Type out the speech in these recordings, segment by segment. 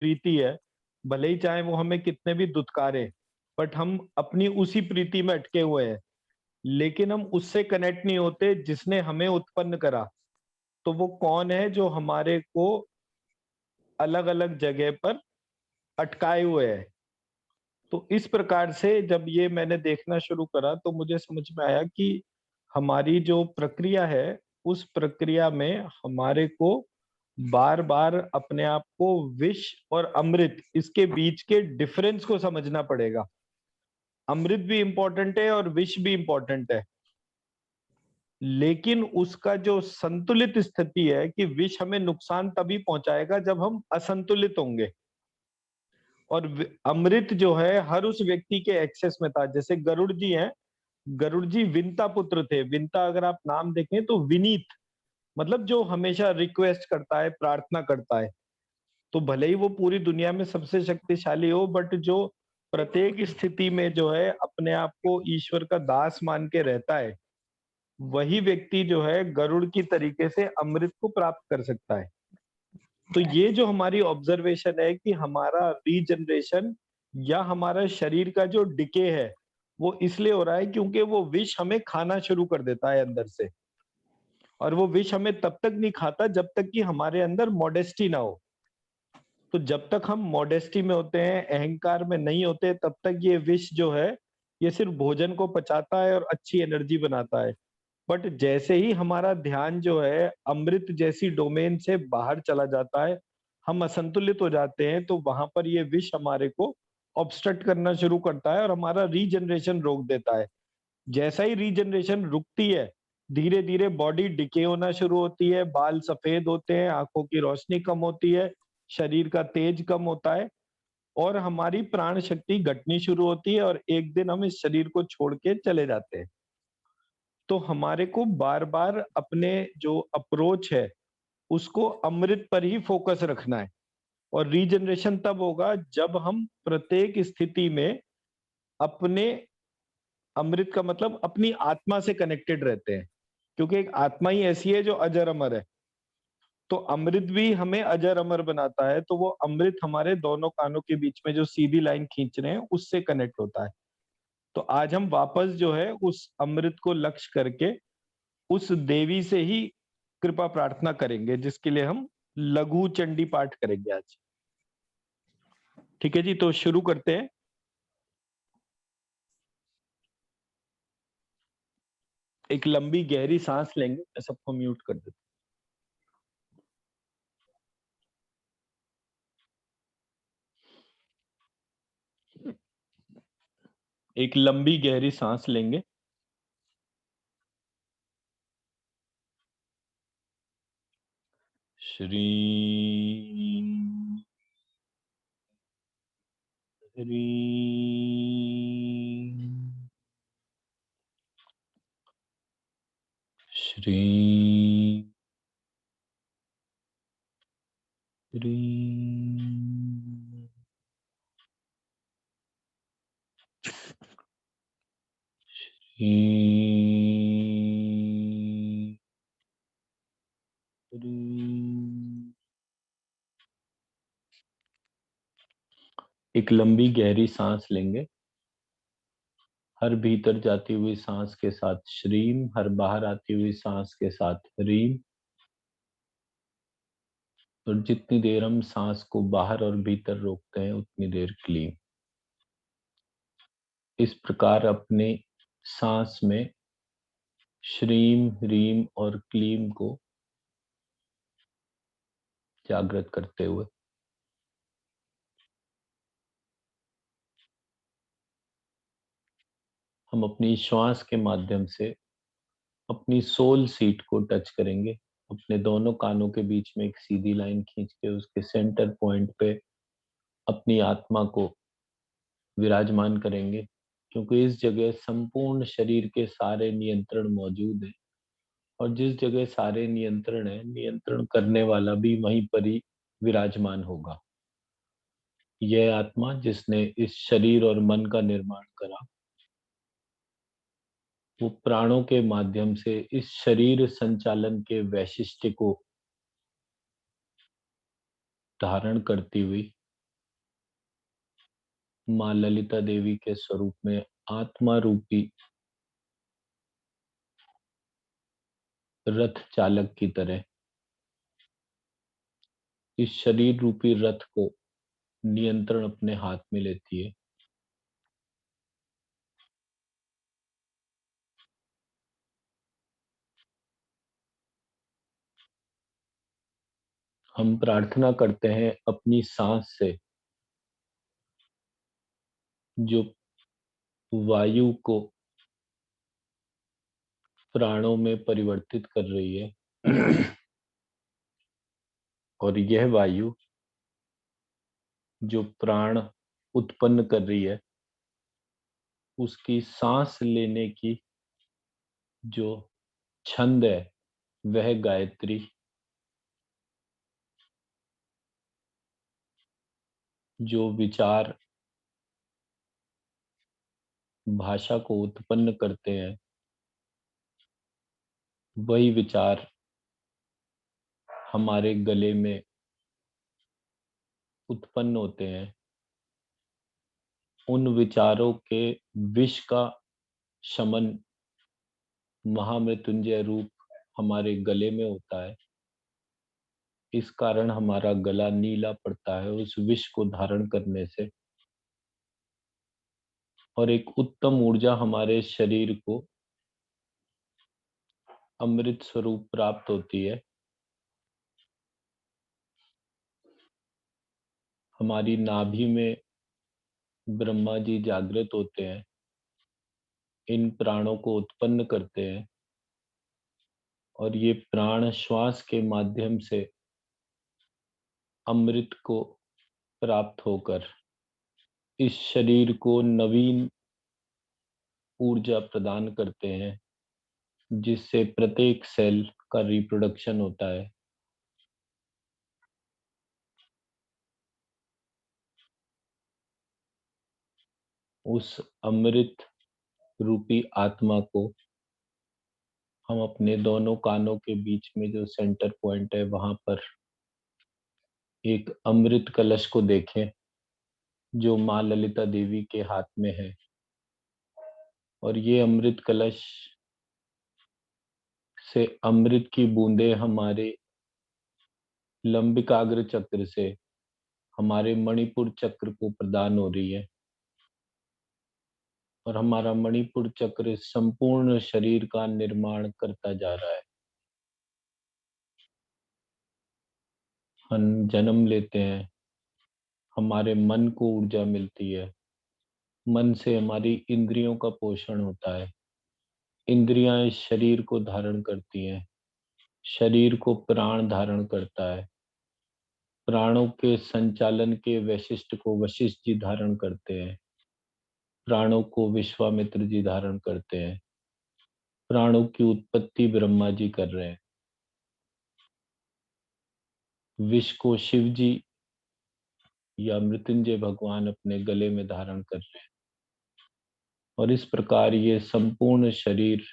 प्रीति है, भले ही चाहे वो हमें कितने भी दुत्कारे, बट हम अपनी उसी प्रीति में अटके हुए हैं। लेकिन हम उससे कनेक्ट नहीं होते जिसने हमें उत्पन्न करा। तो वो कौन है जो हमारे को अलग-अलग जगह पर अटकाए हुए है। तो इस प्रकार से जब ये मैंने देखना शुरू करा तो मुझे समझ में आया कि हमारी जो प्रक्रिया है, उस प्रक्रिया में हमारे को बार-बार अपने आप को विष और अमृत इसके बीच के डिफरेंस को समझना पड़ेगा। अमृत भी इम्पोर्टेंट है और विष भी इम्पोर्टेंट है। लेकिन उसका जो संतुलित स्थिति है कि विष हमें नुकसान तभी पहुँचाएगा जब हम असंतुलित होंगे। और अमृत जो है हर उस व्यक्ति के एक्सेस में था। जैसे गरुड़ जी हैं, गरुड़ जी विंता पुत्र थे। विंता अगर आप नाम देखें तो विनीत, मतलब जो हमेशा रिक्वेस्ट करता है, प्रार्थना करता है। तो भले ही वो पूरी दुनिया में सबसे शक्तिशाली हो, बट जो प्रत्येक स्थिति में जो है अपने आप को ईश्वर का दास मान के रहता है, वही व्यक्ति जो है गरुड़ की तरीके से अमृत को प्राप्त कर सकता है। तो ये जो हमारी ऑब्जर्वेशन है कि हमारा रीजनरेशन या हमारा शरीर का जो डिके है, वो इसलिए हो रहा है क्योंकि वो विष हमें खाना शुरू कर देता है अंदर से। और वो विष हमें तब तक नहीं खाता जब तक कि हमारे अंदर मॉडेस्टी ना हो। तो जब तक हम मॉडेस्टी में होते हैं, अहंकार में नहीं होते, तब तक ये विष जो है, ये सिर्फ भोजन को पचाता है और अच्छी एनर्जी बनाता है। बट जैसे ही हमारा ध्यान जो है अमृत जैसी डोमेन से बाहर चला जाता है, हम असंतुलित हो जाते हैं, तो वहां पर ये विष हमारे को ऑब्स्ट्रक्ट करना शुरू करता है और हमारा रीजनरेशन रोक देता है। जैसा ही रीजनरेशन रुकती है, धीरे धीरे बॉडी डिके होना शुरू होती है, बाल सफेद होते हैं, आंखों की रोशनी कम होती है, शरीर का तेज कम होता है और हमारी प्राण शक्ति घटनी शुरू होती है और एक दिन हम इस शरीर को छोड़ के चले जाते हैं। तो हमारे को बार-बार अपने जो अप्रोच है, उसको अमृत पर ही फ़ोकस रखना है और रीजनरेशन तब होगा जब हम प्रत्येक स्थिति में अपने अमृत का मतलब अपनी आत्मा से कनेक्टेड रहते हैं। क्योंकि एक आत्मा ही ऐसी है जो अजर अमर है। तो अमृत भी हमें अजर अमर बनाता है, तो वो अमृत हमारे दोनों कानों के बीच में जो सीधी लाइन खींच रहे हैं, उससे कनेक्ट होता है। तो आज हम वापस जो है उस अमृत को लक्ष्य करके उस देवी से ही कृपा प्रार्थना करेंगे, जिसके लिए हम लघु चंडी पाठ करेंगे आज। ठीक है जी, तो शुरू करते हैं। एक लंबी गहरी सांस लेंगे। मैं सबको म्यूट कर देता हूँ। एक लंबी गहरी सांस लेंगे। श्री हरि श्री हरि एक लंबी गहरी सांस लेंगे। हर भीतर जाती हुई सांस के साथ श्रीम, हर बाहर आती हुई सांस के साथ ह्रीम। और जितनी देर हम सांस को बाहर और भीतर रोकते हैं उतनी देर क्लीम। इस प्रकार अपने सांस में श्रीम, ह्रीम और क्लीम को जागृत करते हुए हम अपनी श्वास के माध्यम से अपनी सोल सीट को टच करेंगे। अपने दोनों कानों के बीच में एक सीधी लाइन खींच के उसके सेंटर पॉइंट पे अपनी आत्मा को विराजमान करेंगे, क्योंकि इस जगह संपूर्ण शरीर के सारे नियंत्रण मौजूद हैं। और जिस जगह सारे नियंत्रण है, नियंत्रण करने वाला भी वहीं पर ही विराजमान होगा। यह आत्मा जिसने इस शरीर और मन का निर्माण करा, वो प्राणों के माध्यम से इस शरीर संचालन के वैशिष्ट्य को धारण करती हुई माँ ललिता देवी के स्वरूप में आत्मा रूपी रथ चालक की तरह इस शरीर रूपी रथ को नियंत्रण अपने हाथ में लेती है। हम प्रार्थना करते हैं अपनी सांस से जो वायु को प्राणों में परिवर्तित कर रही है और यह वायु जो प्राण उत्पन्न कर रही है, उसकी सांस लेने की जो छंद है वह गायत्री, जो विचार भाषा को उत्पन्न करते हैं, वही विचार हमारे गले में उत्पन्न होते हैं। उन विचारों के विष का शमन महामृत्युंजय रूप हमारे गले में होता है। इस कारण हमारा गला नीला पड़ता है उस विष को धारण करने से, और एक उत्तम ऊर्जा हमारे शरीर को अमृत स्वरूप प्राप्त होती है। हमारी नाभि में ब्रह्मा जी जागृत होते हैं, इन प्राणों को उत्पन्न करते हैं, और ये प्राण श्वास के माध्यम से अमृत को प्राप्त होकर इस शरीर को नवीन ऊर्जा प्रदान करते हैं, जिससे प्रत्येक सेल का रिप्रोडक्शन होता है। उस अमृत रूपी आत्मा को हम अपने दोनों कानों के बीच में जो सेंटर पॉइंट है वहां पर एक अमृत कलश को देखें जो माँ ललिता देवी के हाथ में है, और ये अमृत कलश से अमृत की बूंदें हमारे लंबिकाग्र चक्र से हमारे मणिपुर चक्र को प्रदान हो रही है, और हमारा मणिपुर चक्र संपूर्ण शरीर का निर्माण करता जा रहा है। हम जन्म लेते हैं, हमारे मन को ऊर्जा मिलती है, मन से हमारी इंद्रियों का पोषण होता है, इंद्रियां इस शरीर को धारण करती हैं, शरीर को प्राण धारण करता है, प्राणों के संचालन के वैशिष्ट को वशिष्ठ जी धारण करते हैं, प्राणों को विश्वामित्र जी धारण करते हैं, प्राणों की उत्पत्ति ब्रह्मा जी कर रहे हैं, विष को शिव जी या मृत्युंजय भगवान अपने गले में धारण कर रहे हैं, और इस प्रकार ये संपूर्ण शरीर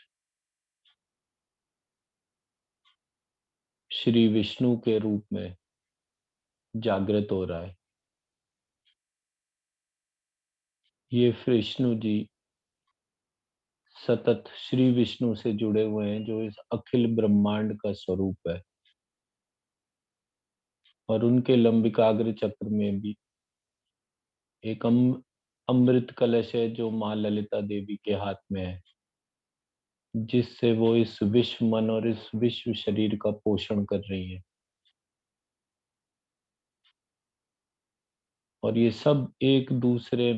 श्री विष्णु के रूप में जागृत हो रहा है। ये विष्णु जी सतत श्री विष्णु से जुड़े हुए हैं जो इस अखिल ब्रह्मांड का स्वरूप है, और उनके लंबिकाग्र चक्र में भी एक अमृत कलश है जो माँ ललिता देवी के हाथ में है, जिससे वो इस विश्व मन और इस विश्व शरीर का पोषण कर रही है। और ये सब एक दूसरे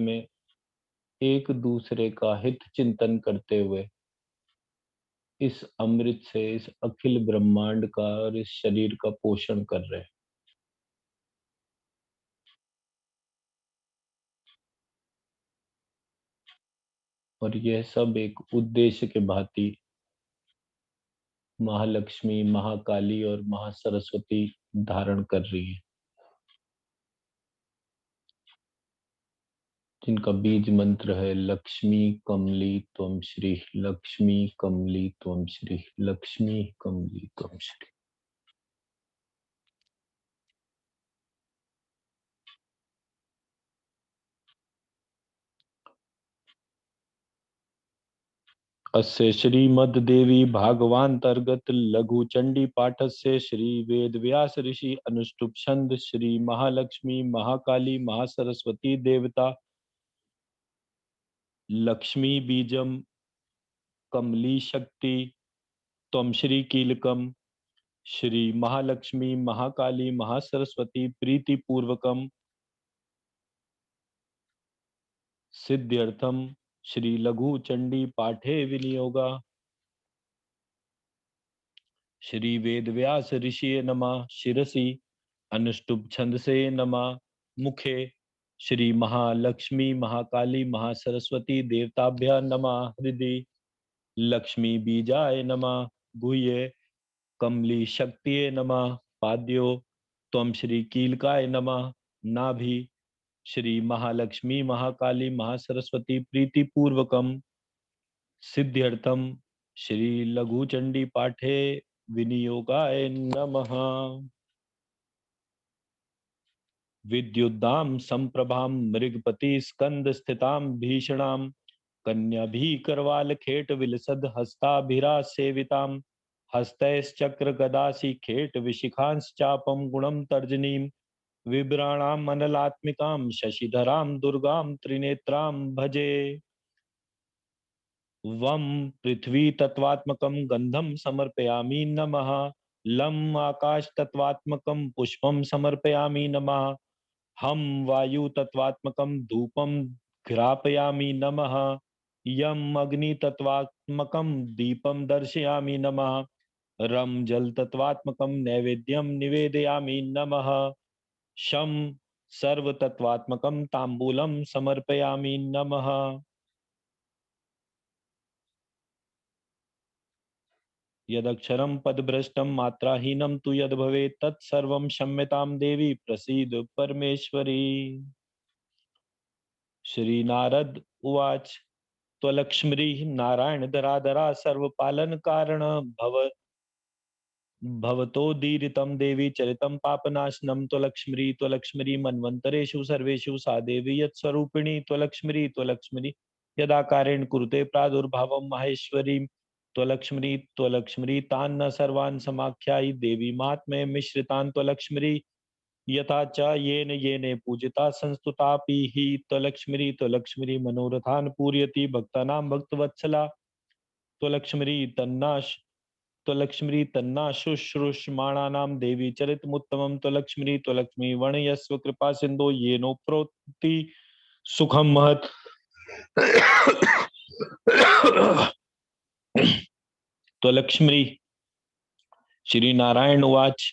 का हित चिंतन करते हुए इस अमृत से इस अखिल ब्रह्मांड का और इस शरीर का पोषण कर रहे हैं। और यह सब एक उद्देश्य के भांति महालक्ष्मी, महाकाली और महासरस्वती धारण कर रही है, जिनका बीज मंत्र है लक्ष्मी कमली त्वम श्री, लक्ष्मी कमली त्वम श्री, लक्ष्मी कमली त्वम श्री। अस्य श्रीमद्देवी भागवान्तर्गत लघु चंडी पाठस्य श्री वेद व्यास ऋषि अनुष्टुप छंद श्री महालक्ष्मी महाकाली महासरस्वती देवता लक्ष्मी बीजम कमली शक्ति त्वं श्री कीलकम श्री महालक्ष्मी महाकाली महासरस्वती प्रीति पूर्वकम सिद्ध्यर्थम श्री लघु चंडी पाठे विनियोगा श्री वेद व्यास ऋषि नमः शिरसि अनुष्टुप छंद से नमः मुखे श्री महालक्ष्मी महाकाली महासरस्वती देवताभ्य नमः हृदय लक्ष्मी बीजाय नमः गुह्ये कमली शक्तिये नमः पाद्यो त्वं श्री कीलकाय नमः नाभि श्री महालक्ष्मी महाकाली महासरस्वती प्रीति पूर्वकम सिद्ध्यर्थम श्री लघु चंडी पाठे विनियोगाय नमः विद्युद्दाम संप्रभाम मृगपति स्कंद स्थिताम भीषणाम कन्याभी करवाल खेट विलसद हस्ताभिरा सेविताम हस्तैश्चक्र गदासी खेट विशिखांश चापम गुणम तर्जनीम विभ्राणाम मनलात्मिकाम शशिधराम दुर्गाम त्रिनेत्राम भजे वम पृथ्वी तत्वात्मकं गंधम समर्पयामि नमः लं आकाश तत्वात्मकं पुष्पम समर्पयामि नमः हम वायु तत्वात्मकं धूपम घ्रापयामि नमः यम अग्नि तत्वात्मकं दीपम दर्शयामि नमः रम जल तत्वात्मकं नैवेद्यम निवेदयामि नमः शम सर्व तत्वात्मकं तांबूलम समर्पयामि नमः यदक्षरं पदभ्रष्टं मात्राहीनं तु यद् भवेत् तत्सर्वं क्षम्यतां देवी प्रसीद परमेश्वरी। श्री नारद उवाच त्वलक्ष्मी नारायण धराधरा सर्वपालन कारण भवतोदीरितं देवी चरितं पापनाशनं त्वलक्ष्मी मन्वन्तरेषु सर्वेषु सा देवी यत्स्वरूपिणी त्वलक्ष्मी यदाकारेण कुरुते प्रादुर्भावं माहेश्वरीं त्वलक्ष्मी तान्न सर्वान् समाख्यायि देवी महात्म्ये मिश्रितान् त्वलक्ष्मी यथा च येन येने पूजिता संस्तुतापि हि त्वलक्ष्मी मनोरथान् पूरयति भक्तानां भक्तवत्सला त्वलक्ष्मी तन्ना शुश्रूषमाणानां देवी चरितमुत्तमं त्वलक्ष्मी वर्णयस्व कृपा सिन्धो येनो प्रोक्ति सुखम महत् त्वलक्ष्मी श्री नारायण उवाच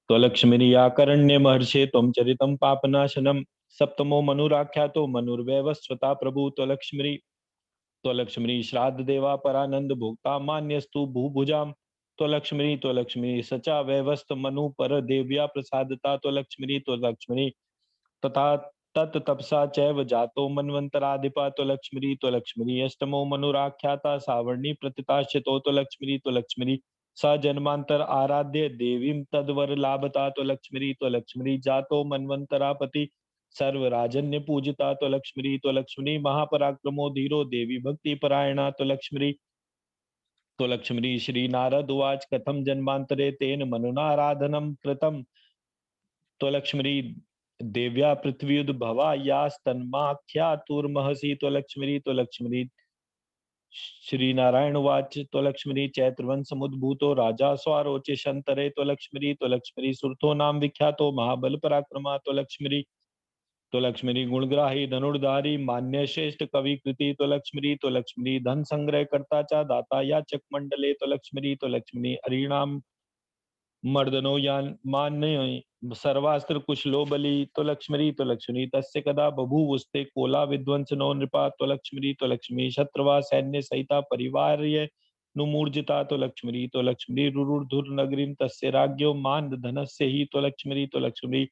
त्वलक्ष्मी आकरण्य महर्षे त्वं चरितं पापनाशनम सप्तमो मनुराख्यातो मनुर्वैवस्वता प्रभु त्वलक्ष्मी श्राद्ध देवा परानंद भोक्ता मान्यस्तु भूभुजाम त्वलक्ष्मी सचा वैवस्त मनु पर देव्या प्रसादता त्वलक्ष्मी तथा तत् तपसा चैव जातो मन्वन्तराधिपा त्वलक्ष्मी अष्टमो मनुराख्याता सावर्णी प्रतिताश्चितो त्वलक्ष्मी स जन्मांतर आराध्य देवीं तद्वर लाभता त्वलक्ष्मी जातो मन्वन्तरापति सर्वराजन्य पूजिता त्वलक्ष्मी महापराक्रमो धीरो देवी भक्ति परायणा त्वलक्ष्मी श्री नारद उवाच कथम जन्मांतरे तेन मनुनाराधनं कृतं त्वलक्ष्मी देव्या पृथ्व्युद्भवा यास्तन्माख्यातुर्महसि त्वलक्ष्मी श्री नारायण उवाच त्वलक्ष्मी चैत्रवंशमुद्भूतो राजा स्वारोचे शंतरे त्वलक्ष्मी सुरथो नाम विख्यातो महाबल पराक्रमा त्वलक्ष्मी गुणग्राही धनुर्धारी मान्य श्रेष्ठ कवि कृति त्वलक्ष्मी धन संग्रह करता चा दाता याचक मंडले त्वलक्ष्मी हरिणाम मर्दनो यान मान्य सर्वास्त्र कुशलो बलि त्वलक्ष्मी तस्य कदा बभूवुस्ते कोला विध्वंसनो नृपा त्वलक्ष्मी शत्रवा सैन्य सहिता परिवार्य नुमूर्जिता त्वलक्ष्मी रुरुधुर नगरीं तस्य राज्ञो मान धनस्य ही त्वलक्ष्मी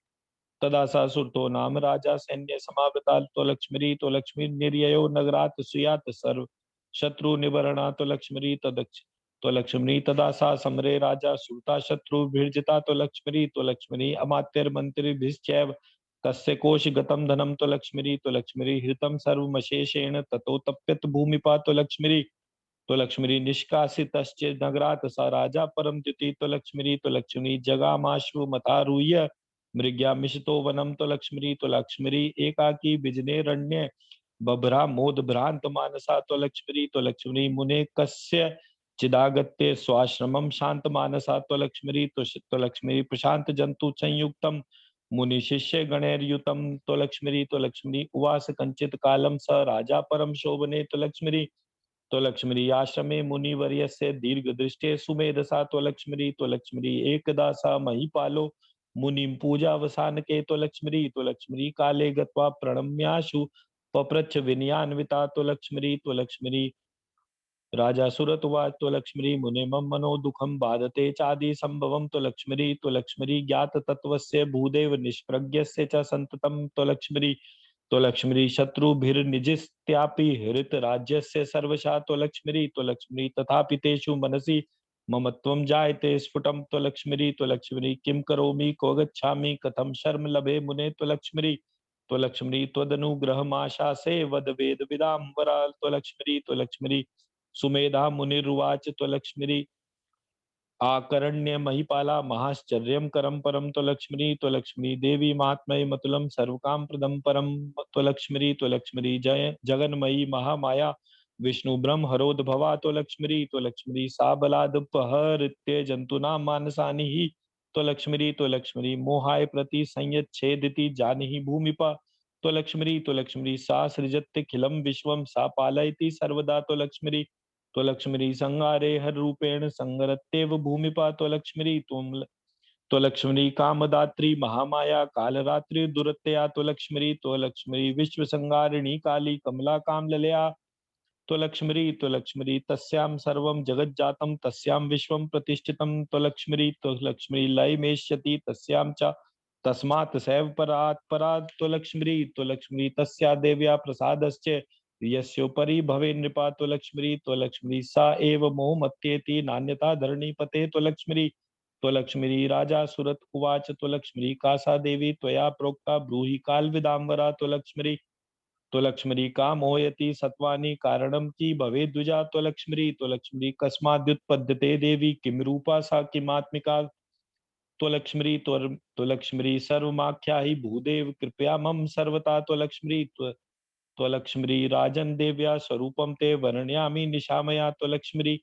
तदा सा सुरतो नाम राजा सैन्य समावृता त्वलक्ष्मी निर्ययो नगरात् सुयात सर्व शत्रु निवरणा त्वलक्ष्मी तदा सा समरे राजा सुता शत्रु भीर्जिता त्वलक्ष्मी अमात्यर्मन्त्रिभिश्चैव तस्य कोश गतम धनम त्वलक्ष्मी हृतम सर्वमशेषेण ततो तप्यत भूमिपा त्वलक्ष्मी तो लक्ष्मी निष्कासितश्चेत् नगरात् स राजा परम द्युति तो लक्ष्मी जगामाशु मतारूह्य मृग्यामिषतो वनम तो लक्ष्मी एकाकी बिजनेरण्ये बभ्रा मोद भ्रांत मानसा तो लक्ष्मी मुने कस्य चिदागत्य स्वाश्रमम शांत मानसा तो लक्ष्मी प्रशांत जंतु संयुक्तम मुनि शिष्य गणैर्युतम तो लक्ष्मी उवास कंचित कालम स राजा परम शोभने तो लक्ष्मी आश्रमे मुनिवर्यस्य दीर्घ दृष्टे सुमेधसा तो लक्ष्मी एकदा स महीपालो मुनिम पूजावसान के तो लक्ष्मी काले गत्वा प्रणम्याशु पप्रच्छ विनयान्विता तो लक्ष्मी राजा सुरतुवाच तो लक्ष्मी मुने मम मनो दुखम बाधते चादि संभवम तो लक्ष्मी ज्ञात तत्वस्य भूदेव निष्प्रज्ञस्य च संततम तो लक्ष्मी शत्रुभिर्निजिस्त्यापि हृत राज्यस्य सर्वशा तो लक्ष्मी तथापि तेषु मनसि ममत्वं जायते स्फुटम तो लक्ष्मी किम करोमि को गच्छामि कथम शर्म लभे मुने तो लक्ष्मी त्वदनुग्रहमाशा से वद वेद विदाम वरा तो लक्ष्मी सुमेधा मुनिरुवाच तो लक्ष्मी आकरण्य महिपाला महाश्चर्यं करम परम तो लक्ष्मी देवी महात्मय मतुलम सर्वकाम प्रदम परम तो लक्ष्मी जय जगन्मयी महामाया विष्णु ब्रह्म हरोद्भवा तो लक्ष्मी सा बलादपहृत्य जंतूनां मानसानि ही तो लक्ष्मी मोहाय प्रति संयच्छेदिति जानिहि भूमिपा तो लक्ष्मी सा सृजत्यखिलम विश्वम सा पालयति सर्वदा तो लक्ष्मी संगारे हर रूपेण संगरत्येव भूमिपा तो लक्ष्मी कामदात्री महामाया कालरात्रि दुरत्या तो लक्ष्मी विश्व संगारिणी काली कमला कामललया तो लक्ष्मी तस्यां सर्वं जगज्जातं तस्यां विश्वं प्रतिष्ठितं तो लक्ष्मी लयमेष्यति तस्यां च तस्मात् सैव परात् परात् तो लक्ष्मी तस्या देव्या प्रसादश्च यस्योपरि भवे नृपा तो लक्ष्मी सा एव मोहमत्येति नान्यथा धरणीपते तो लक्ष्मी राजा सुरत उवाच तो लक्ष्मी का सा देवी त्वया प्रोक्ता ब्रूहि काल विदाम्बरा तो लक्ष्मी का मोयति सत्वानि कारणम की भवे द्विजा तो लक्ष्मी कस्माद्युत्पद्यते देवी किम रूपा सा किमात्मिका तो लक्ष्मी सर्वमाख्या ही भूदेव कृपया मम सर्वता तो लक्ष्मी राजन देव्या स्वरूपम ते वर्णयामि निशामया तो लक्ष्मी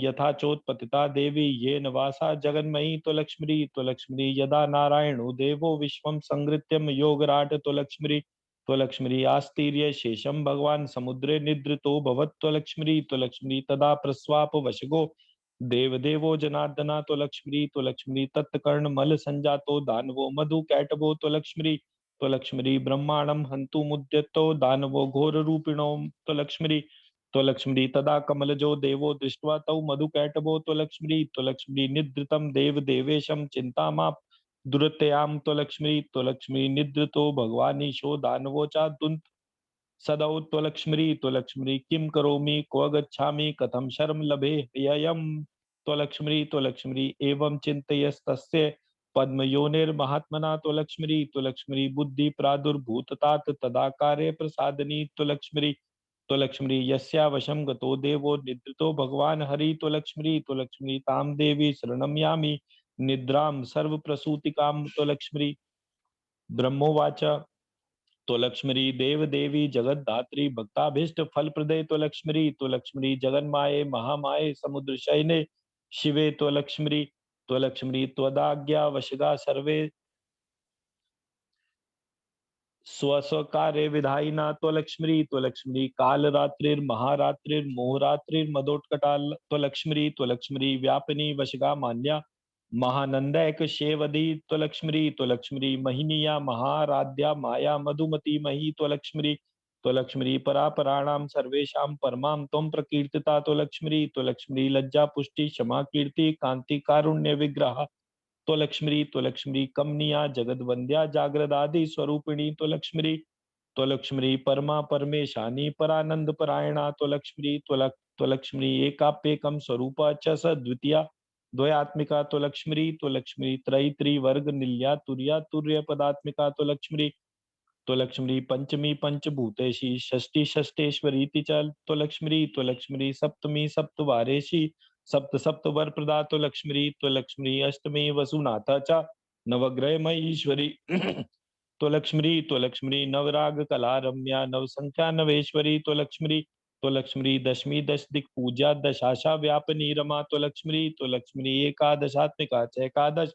यथा चोत्पतिता देवी ये नवासा जगन्मयी तो लक्ष्मी यदा नारायणो देवो विश्वम संगृत्यम योगराट तो लक्ष्मी आस्तीर्य शेषम भगवान समुद्रे निद्रितो भवत तो लक्ष्मी तदा प्रस्वाप वशगो देव देवो जनार्दना तो लक्ष्मी तत्कर्ण मल संजातो दानवो मधु कैटभो तो लक्ष्मी ब्रह्मांडम हंतु मुद्यतो दानवो घोर रूपिणो तो लक्ष्मी तदा कमलजो देवो दृष्ट्वा तौ मधुकैटभो तो लक्ष्मी निद्रितं देव देवेशम चिंतामाप दुरत्याम तो लक्ष्मी निद्रितो भगवानीशो दानवो चादुंत सदौ तो लक्ष्मी किम करोमि क्व गच्छामि कथम शर्म लभे ययम तो लक्ष्मी एवं चिंतयस्तस्य पद्मयोनिर्महात्मना तो लक्ष्मी बुद्धि प्रादुर्भूततात तदाकारे प्रसादनी तो लक्ष्मी यस्या वशम गतो देवो निद्रितो भगवान हरि तो लक्ष्मी ताम देवी शरणम यामि निद्राम सर्व प्रसूतिकाम ब्रह्मोवाच तो लक्ष्मी देव देवी जगत धात्री भक्ताभीष्ट फल प्रदे तो लक्ष्मी जगन्माये महामाये समुद्र शयने शिवे तो लक्ष्मी त्वदाज्ञा वशगा सर्वे स्वस्वकार्य विधायिना तो लक्ष्मी काल रात्रिर्महारात्रिर्मोहरात्रिर्मदोत्कटा तो लक्ष्मी व्यापिनी वशगा मान्या महानंदैक शेवदी तो लक्ष्मी महिनिया महाराध्या माया मधुमती मही तो लक्ष्मी परापराणाम सर्वेशां परमां त्वं प्रकीर्तिता तो लक्ष्मी लज्जा पुष्टि क्षमा कीर्ति कांति कारुण्य विग्रह तो लक्ष्मी कमनिया जगद वंद्या जागृदादि स्वरूपिणी तो लक्ष्मी परमा परमेशानी परानंद परायणा तो लक्ष्मी एकाप्येकम स्वरूपा च स द्वितीया द्वयात्मिका तो लक्ष्मी त्रयी त्रिवर्ग निल्या तुर्या तुर्य पदात्मिका त्वलक्ष्मी पंचमी पंचभूतेशी षष्ठी षष्ठेश्वरीति च त्वलक्ष्मी सप्तमी सप्तवारेशी सप्त सप्तवरप्रदा त्वलक्ष्मी अष्टमी वसुनाथा च नवग्रह महीश्वरी त्वलक्ष्मी नवराग कला रम्या नवसंख्या नवेश्वरी त्वलक्ष्मी दशमी दश दिक् पूजा दशाशा व्यापनी रमा त्वलक्ष्मी एकादशात्मिका च एकादश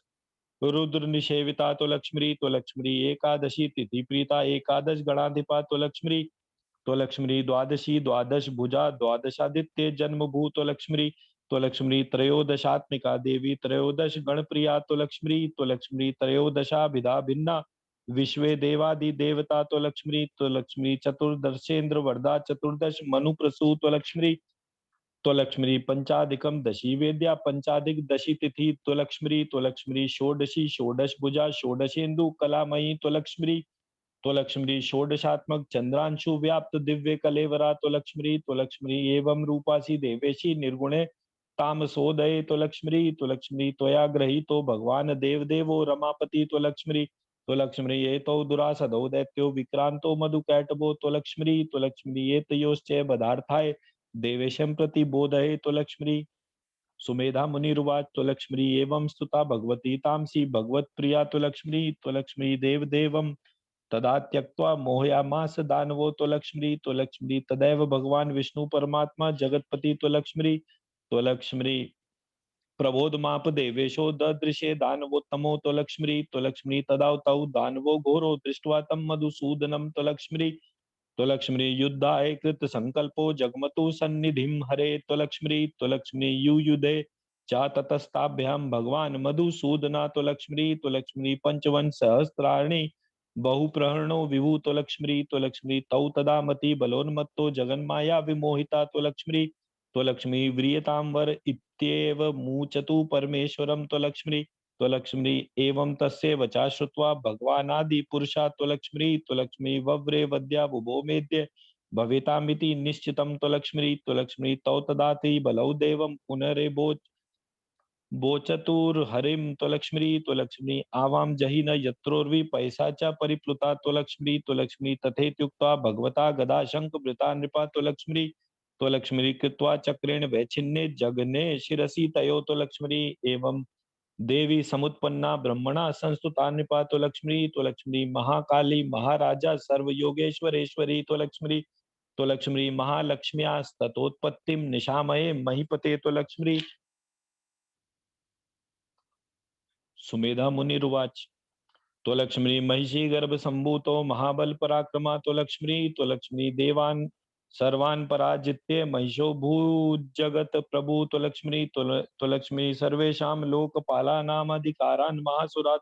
रुद्र निषेविता त्वलक्ष्मी एकादशी तिथि प्रीता एकादश गणाधिपा त्वलक्ष्मी द्वादशी द्वादश भुजा द्वादशादित्य जन्मभू त्वलक्ष्मी त्रयोदशात्मिका देवी त्रयोदश गणप्रिया त्वलक्ष्मी त्रयोदशाभिधा भिन्ना विश्वे देवादि देवता त्वलक्ष्मी चतुर्दशेन्द्र वरदा चतुर्दश मनु प्रसू त्वलक्ष्मी पंचाधिकम दशी वेद्या पंचाधिक दशी तिथि त्वलक्ष्मी षोडशी षोडश भुजा षोडशेन्दु कलामयी त्वलक्ष्मी षोडशात्मक चंद्रांशु व्याप्त दिव्य कलेवरा त्वलक्ष्मी एवं रूपासी देवेशी निर्गुणे तामसोदये त्वलक्ष्मी त्वया ग्रहीतो भगवान देवदेवो रमापति त्वलक्ष्मी एतौ दुरासदौ दैत्यो विक्रांतो मधुकैटभो त्वलक्ष्मी एतयोश्च बधार्थाय देवेशं प्रति बोधये त्वलक्ष्मी सुमेधा मुनिरुवाच त्वलक्ष्मी एवं स्तुता भगवती तामसी भगवत्प्रिया त्वलक्ष्मी देवदेवं तदा त्यक्त्वा मोहयामास दानवो त्वलक्ष्मी तदैव भगवान विष्णु परमात्मा जगत्पति त्वलक्ष्मी प्रबोधमाप देवेशो ददृशे दानवोत्तमो त्वलक्ष्मी तदा तौ दानवो घोरो दृष्ट्वा तं मधुसूदनं त्वलक्ष्मी युद्धाय कृत संकल्पो जगमतु सन्निधिं हरे त्वलक्ष्मी युयुधे च ततस्ताभ्यां भगवान मधुसूदना त्वलक्ष्मी पंचवन सहस्राणि बहुप्रहरणो विभु त्वलक्ष्मी तौ तदा मति बलोन्मत्तो जगन्माया विमोहिता त्वलक्ष्मी व्रियतां वर इत्येव मूचतु परमेश्वरं त्वलक्ष्मी एवं तस्य वचा श्रुत्वा भगवानादि पुरुषा त्वलक्ष्मी वव्रे वद्या बुभो मेद्य भवेतामिति निश्चितं त्वलक्ष्मी तौ तदाति बलौ देवं पुनरेबोच बोचतुर्हरिं त्वलक्ष्मी आवां जहि न यत्रोर्वि पैसा च परिप्लुता त्वलक्ष्मी तथेत्युक्त्वा भगवता गदा शंखभृता नृपा त्वलक्ष्मी कृत्वा चक्रेण वैच्छिन्ने जगने शिरसि तयो त्वलक्ष्मी एवं देवी समुत्पन्ना ब्रह्मणा संस्तुता नृपा त्वलक्ष्मी महाकाली महाराजा सर्वयोगेश्वरेश्वरी त्वलक्ष्मी महालक्ष्म्यास्ततोत्पत्तिं निशामये महीपते त्वलक्ष्मी सुमेधा मुनिरुवाच त्वलक्ष्मी महिषी गर्भ संभूतो महाबल पराक्रमा त्वलक्ष्मी देवान् सर्वान् पराजित्य महिषो भूजगत प्रभु त्वलक्ष्मी सर्वेषां लोकपालानामधिकारान् महासुरा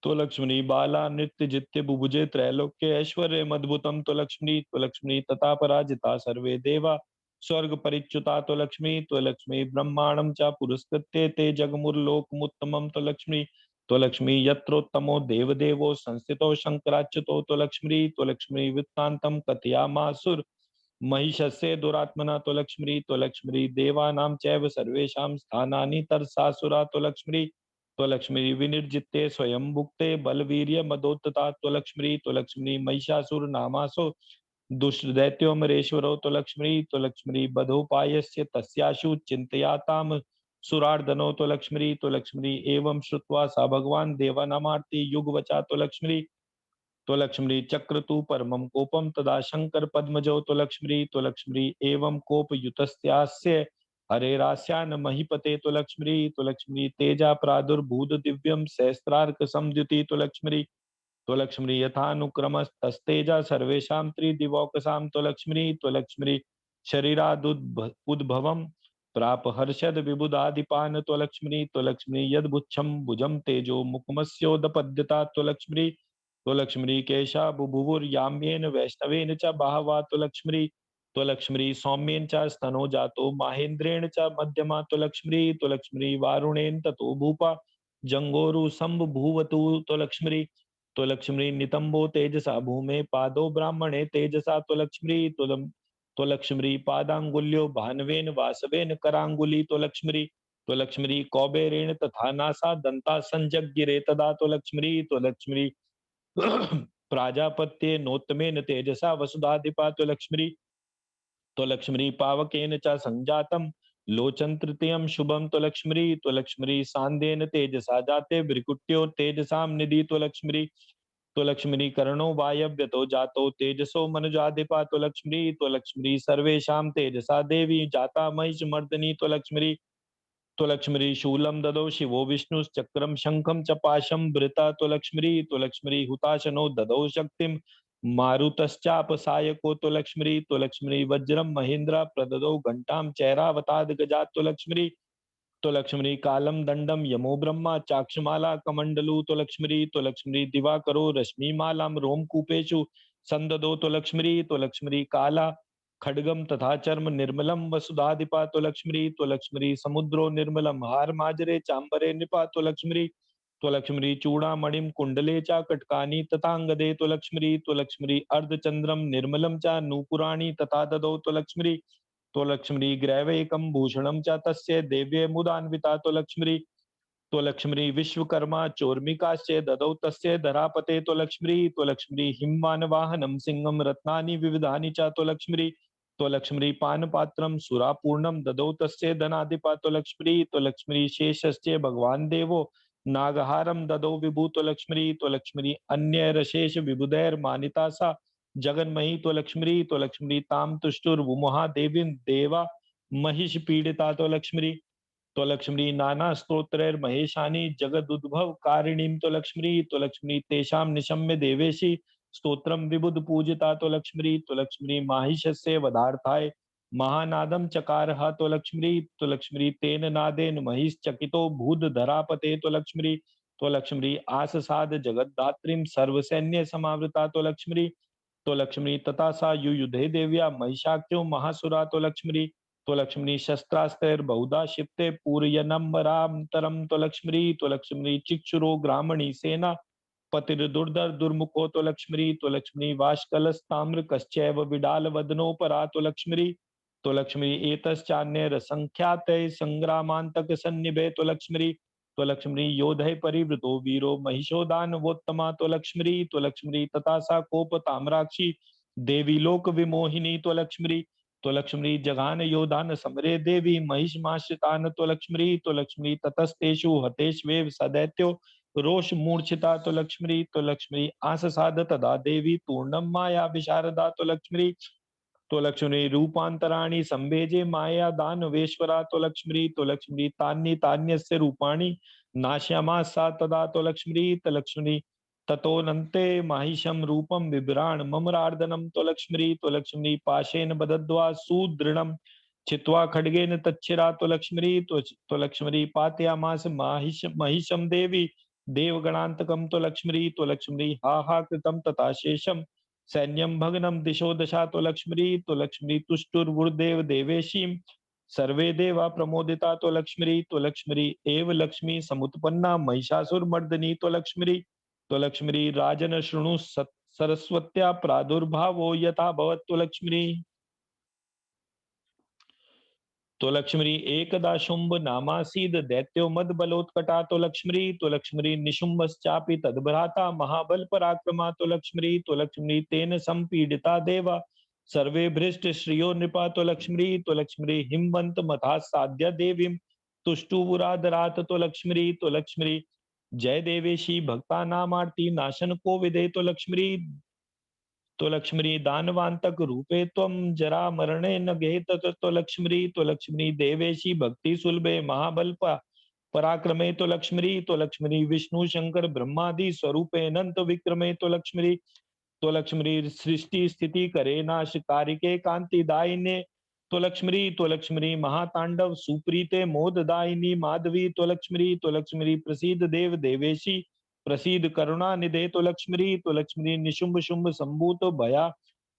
त्वलक्ष्मी बाला नृत्य जित्य बुभुजे त्रैलोक्य ऐश्वर्य मद्भुतम त्वलक्ष्मी तथा पराजिता सर्वे देवा स्वर्ग परिच्युता त्वलक्ष्मी ब्रह्मांडं च पुरस्कृत्य ते जगमुर्लोकमुत्तमं त्वलक्ष्मी यत्रोत्तमो देवदेवो संस्थितो शंकराच्युतो त्वलक्ष्मी वृत्तान्तं कथयामासुर महिषस्य दुरात्मना त्वलक्ष्मी देवानां चैव सर्वेषां स्थानानि तरसासुरा त्वलक्ष्मी विनिर्जित्ते स्वयं भुक्ते बलवीर्य मदोत्तता त्वलक्ष्मी महिषासुर नामासो दुष्टदैत्योमरेश्वरो त्वलक्ष्मी बधोपायस्य तस्याशु चिन्तयाताम सुरार्दनो त्वलक्ष्मी एवं श्रुत्वा सा भगवान देवानामार्ति युगवचा त्वलक्ष्मी चक्रतु परमं कोपम तदा शंकर पद्मजो त्वलक्ष्मी एवं कोपयुतस्यास्य हरेरास्यान् महीपते त्वलक्ष्मी तेजा प्रादुर्भूत दिव्यं सहस्रार्क समद्युति त्वलक्ष्मी यथानुक्रमस्तस्तेजा सर्वेषां त्रिदिवौकसां त्वलक्ष्मी शरीरादुद्भवम् प्राप हर्षद विबुधादिपान त्वलक्ष्मी यद्भुच्छं भुजं तेजो मुखमस्योदपद्यता त्वलक्ष्मी केशा बुभुवुर्याम्येन वैष्णवेन च बाहवा त्वलक्ष्मी सौम्येन च स्तनो जातो माहेन्द्रेण च मध्यमा त्वलक्ष्मी वारुणेन ततो भूपा जंगोरु संभूवतु त्वलक्ष्मी नितंबो तेजसा भूमे पादो ब्राह्मणे तेजसा त्वलक्ष्मी पादांगुल्यो भानवेन वासवेन करांगुली त्वलक्ष्मी कौबेरेण तथा नासा दंता संजग्गिरे तदा त्वलक्ष्मी प्राजापत्ये नोत्तमेन तेजसा वसुधाधिपा त्वलक्ष्मी त्वलक्ष्मी पावकेन च संजातम लोचन तृतीयम शुभम त्वलक्ष्मी सांदेन तेजसा जाते भ्रिकुट्यो तेजसाम निधि त्वलक्ष्मी कर्णो वायव्यतो जातो तेजसो मनुजाधिपा त्वलक्ष्मी सर्वेषां तेजसा देवी जाता महिषमर्दनी त्वलक्ष्मी शूलं ददौ शिवो विष्णुश्चक्रम शंखम च पाशं भृता त्वलक्ष्मी हुताशनो ददौ शक्तिं मारुतश्चापसायको त्वलक्ष्मी वज्रम महेन्द्र प्रददौ घंटां चैरावताद गजा त्वलक्ष्मी कालम दंडम यमो ब्रह्मा चाक्षमाला कमंडलु त्वलक्ष्मी दिवाकरो रश्मिमालां रोमकूपेषु संददो त्वलक्ष्मी काला खड्गम तथा चर्म निर्मलम वसुधाधिपा त्वलक्ष्मी समुद्रो निर्मलम हार माजरे चांबरे निपा त्वलक्ष्मी चूड़ामणिम कुंडले च कटकानी तथांगदे त्वलक्ष्मी अर्धचंद्रम निर्मलम च नूपुराणी तथा ददौ त्वलक्ष्मी ग्रैवैकं भूषणं च तस्य देव्ये मुदान्विता त्वलक्ष्मी विश्वकर्मा चोर्मिकाश्च ददौ तस्य धरापते त्वलक्ष्मी हिमवानवाहनं सिंहं रत्नानि विविधानि च त्वलक्ष्मी पानपात्रं सुरापूर्णं ददौ तस्य धनाधिपा त्वलक्ष्मी शेषश्च भगवान् देवो नागहारं ददौ विभु त्वलक्ष्मी अन्यैरशेष विबुधैर्मानिता सा जगन्मयी त्वलक्ष्मी ताम तुष्टुर्वुमहादेवीं देवा महिष पीड़िता त्वलक्ष्मी नाना स्तोत्रैर्महेशानि जगदुद्भव कारिणीं त्वलक्ष्मी तेषां निशम्य देवेशी स्तोत्रम विबुध पूजिता त्वलक्ष्मी माहिषस्य वधार्थाय महानादम चकारः त्वलक्ष्मी तेन नादेन महिश्चकितो भूतधरापते त्वलक्ष्मी आससाद जगद्धात्रीं सर्वसैन्य समावृता त्वलक्ष्मी तथा सा युयुधे देव्या महिषाख्यो महासुरा त्वलक्ष्मी शस्त्रास्त्रैर्बहुधा क्षिप्ते पूरयनम्बरान्तरं त्वलक्ष्मी चिक्षुरो ग्रामणी सेना पतिर्दुर्धर दुर्मुखो त्वलक्ष्मी वाष्कलस्ताम्र कश्चैव विडाल वदनोपरा त्वलक्ष्मी एतश्चान्यैरसंख्यातैः संग्रामान्तक सन्निभे त्वलक्ष्मी योधै परिवृतो वीरो महिषो दानवोत्तमा त्वलक्ष्मी तथा सा कोप ताम्राक्षी देवी लोक विमोहिनी त्वलक्ष्मी जघान योधान समरे देवी महिषमाश्रितान त्वलक्ष्मी ततस्तेषु हतेष्वेव सदैत्यो रोष मूर्छिता त्वलक्ष्मी आससाद तदा देवी तूर्णम माया विशारदा त्वलक्ष्मी रूपांतराणि संभेजे माया दानवेश्वरा त्वलक्ष्मी तान्य तान्यस्य रूपाणि नाश्यामा सा तदा त्वलक्ष्मी ततोऽनन्ते माहिषं रूपं बिभ्राण ममरार्दनं त्वलक्ष्मी पाशेन बदद्वा सुदृढ़ं चित्वा खड्गेन तच्छिरा त्वलक्ष्मी पातयामास महिषं देवी देवगणान्तकं त्वलक्ष्मी हा हा कृतं तथा शेषं सैन्यं भग्नं दिशो दशा त्वलक्ष्मी तुष्टुर्वुर्देव देवेशीं सर्वे देवा प्रमोदिता त्वलक्ष्मी एव लक्ष्मी समुत्पन्ना महिषासुरमर्दिनी त्वलक्ष्मी राजन शृणु सरस्वत्या प्रादुर्भावो यथा भवत् त्वलक्ष्मी एकदा शुंभ नामासीद दैत्यो मद बलोत्कटा त्वलक्ष्मी निशुंभश्चापि तद्भ्राता महाबल पराक्रमा त्वलक्ष्मी तेन संपीडिता देवा सर्वे भ्रष्ट श्रियो नृपा त्वलक्ष्मी हिमवंत मथा साध्या देवीं तुष्टुवुरादरात त्वलक्ष्मी जय देवेशी भक्ता नामार्ति नाशन को विदे त्वलक्ष्मी दानवांतक रूपे त्वं जरा मरणे न गेत त्वलक्ष्मी देवेशी भक्ति सुलभे महाबल पराक्रमे त्वलक्ष्मी विष्णु शंकर ब्रह्मादि स्वरूपे अनंत विक्रमे त्वलक्ष्मी सृष्टि स्थिति करे नाश कारिके कांति दायिने त्वलक्ष्मी महातांडव सुप्रीते मोददायिनी माधवी त्वलक्ष्मी प्रसिद्ध देव देवेशी प्रसीद करुणा निधे त्वलक्ष्मी निशुंभ शुंभ संभूत भया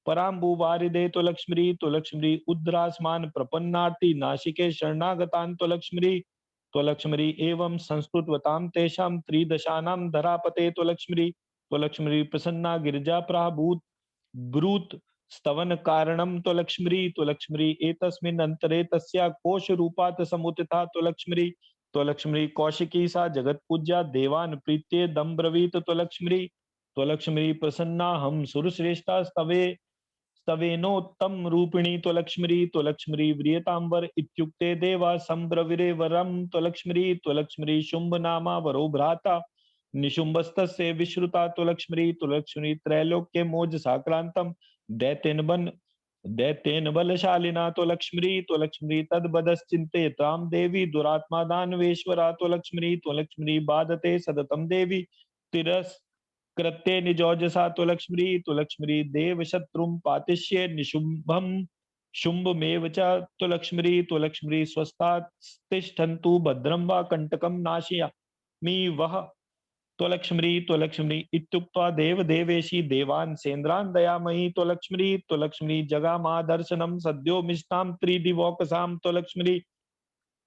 पराम्बुवारिदे त्वलक्ष्मी उद्रासमान प्रपन्नार्ति नाशिके शरणागतान त्वलक्ष्मी एवं संस्कृतवतां तेषां त्रिदशानां धरापते त्वलक्ष्मी प्रसन्ना गिरिजा प्राभूत ब्रूत स्तवन कारणं त्वलक्ष्मी एतस्मिन् अंतरे तस्या कोश रूपात् समुत्थिता त्वलक्ष्मी कौशिकी सा जगत पूज्या देवान प्रीत्ये दम ब्रवीत त्वलक्ष्मी प्रसन्ना हम सुरश्रेष्ठा स्तवे स्तवेनोत्तम रूपिणी त्वलक्ष्मी त्वलक्ष्मी व्रियतांबर इत्युक्ते देवा संब्रवीरे वरम त्वलक्ष्मी त्वलक्ष्मी शुंभ नामा वरो भ्राता निशुंभस्तस्य विश्रुता त्वलक्ष्मी त्वलक्ष्मी त्रैलोक्य मोज साक्रांतम दैतेन बन दैतेन बलशालिना त्वलक्ष्मी त्वलक्ष्मी तद्बदश्चिन्तयतां देवी दुरात्मा दानवेश्वरा त्वलक्ष्मी त्वलक्ष्मी बाधते सततं देवी तिरस्कृत्ये निजोजसा त्वलक्ष्मी त्वलक्ष्मी देवशत्रुं पातिष्ये निशुम्भं शुम्भमेव च त्वलक्ष्मी त्वलक्ष्मी स्वस्तास्तिष्ठन्तु भद्रं वा कण्टकं नाशयामि वः त्वलक्ष्मी त्वलक्ष्मी इत्युक्त्वा देवदेवेशी देवान् सेन्द्रान् दयामयी त्वलक्ष्मी त्वलक्ष्मी जगामादर्शनं सद्यो मिष्टां त्रिदिवोकसां त्वलक्ष्मी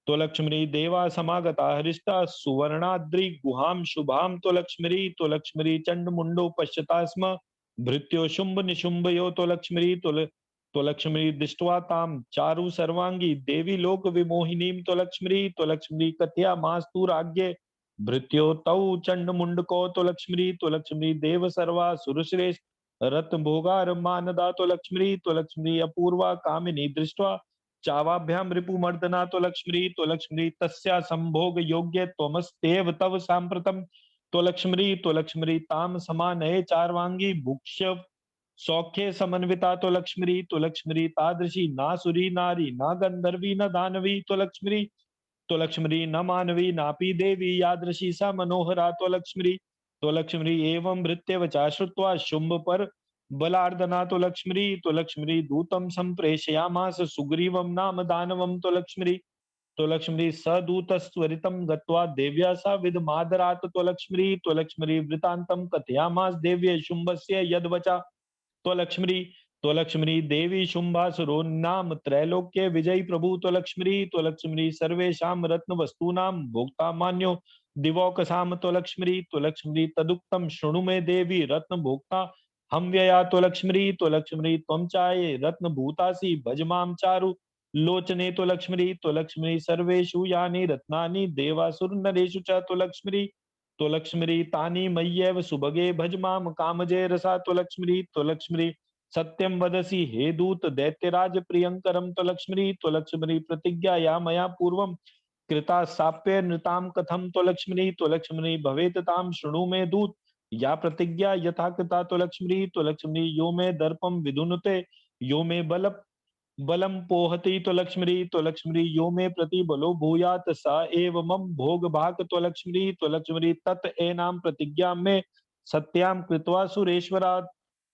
त्वलक्ष्मी देवा समागता हरिष्टा सुवर्णाद्रि गुहां शुभां त्वलक्ष्मी त्वलक्ष्मी चंडमुंडो पश्यता स्म भृत्यो शुंभ निशुंभयो त्वलक्ष्मी त्वलक्ष्मी दृष्ट्वा तां चारु सर्वांगी देवी लोक विमोहिनीं त्वलक्ष्मी त्वलक्ष्मी कथया मास्तु राज्ञे भृत्यो तौ चंडमुंडको त्वलक्ष्मी त्वलक्ष्मी देव सर्वा सुरश्रेष्ठ रत्न भोगार मानदा त्वलक्ष्मी त्वलक्ष्मी अपूर्वा कामिनी दृष्ट्वा चावाभ्यां रिपुमर्दना त्वलक्ष्मी त्वलक्ष्मी तस्या संभोग योग्य त्वमस्तेव तव सांप्रतम त्वलक्ष्मी त्वलक्ष्मी ताम समानये चार्वांगी भुक्ष्य सौख्ये समन्विता त्वलक्ष्मी त्वलक्ष्मी तादृशी ना सुरी नारी ना गंधर्वी न दानवी त्वलक्ष्मी त्वलक्ष्मी न मानवी नापि देवी यादृशी सा मनोहरा त्वलक्ष्मी त्वलक्ष्मी एवं भृत्यवचा श्रुत्वा शुंभ पर बलार्दना त्वलक्ष्मी त्वलक्ष्मी दूतं संप्रेषयामास सुग्रीवं नाम दानवं त्वलक्ष्मी त्वलक्ष्मी सदूतस्त्वरितं गत्वा देव्या सा विदमादरात् त्वलक्ष्मी त्वलक्ष्मी वृतान्तं कथयामास देव्ये शुंभस्य यद्वचा त्वलक्ष्मी त्वलक्ष्मी देवी शुंभासुरो नाम त्रैलोक्य विजयी प्रभु त्वलक्ष्मी त्वलक्ष्मी सर्वेषां रत्न वस्तूनां भोक्ता मान्यो दिवौकसाम त्वलक्ष्मी त्वलक्ष्मी तदुक्तं शृणु मे देवी रत्न भोक्ता हम व्यया त्वलक्ष्मी त्वलक्ष्मी त्वं चाये रत्न भूतासि भज मां चारु लोचने त्वलक्ष्मी त्वलक्ष्मी सर्वेषु यानि रत्नानि देवासुर नरेषु च त्वलक्ष्मी त्वलक्ष्मी तानि मय्येव सुभगे भज माम कामजे रसा त्वलक्ष्मी त्वलक्ष्मी सत्यं वदसि हे दूत दैत्यराज प्रियंकरम त्वलक्ष्मी त्वलक्ष्मी प्रतिज्ञा या मया पूर्वं कृता साप्य नृतां कथम त्वलक्ष्मी त्वलक्ष्मी भवेत तां शृणु मे दूत या प्रतिज्ञा यथा कृता त्वलक्ष्मी त्वलक्ष्मी यो मे दर्पं विधुनुते यो मे बलम पोहति त्वलक्ष्मी त्वलक्ष्मी यो मे प्रतिबलो भूयात् स एव मम भोग भाग त्वलक्ष्मी त्वलक्ष्मी तत एनां प्रतिज्ञा मे सत्यां कृत्वा सुरेश्वरा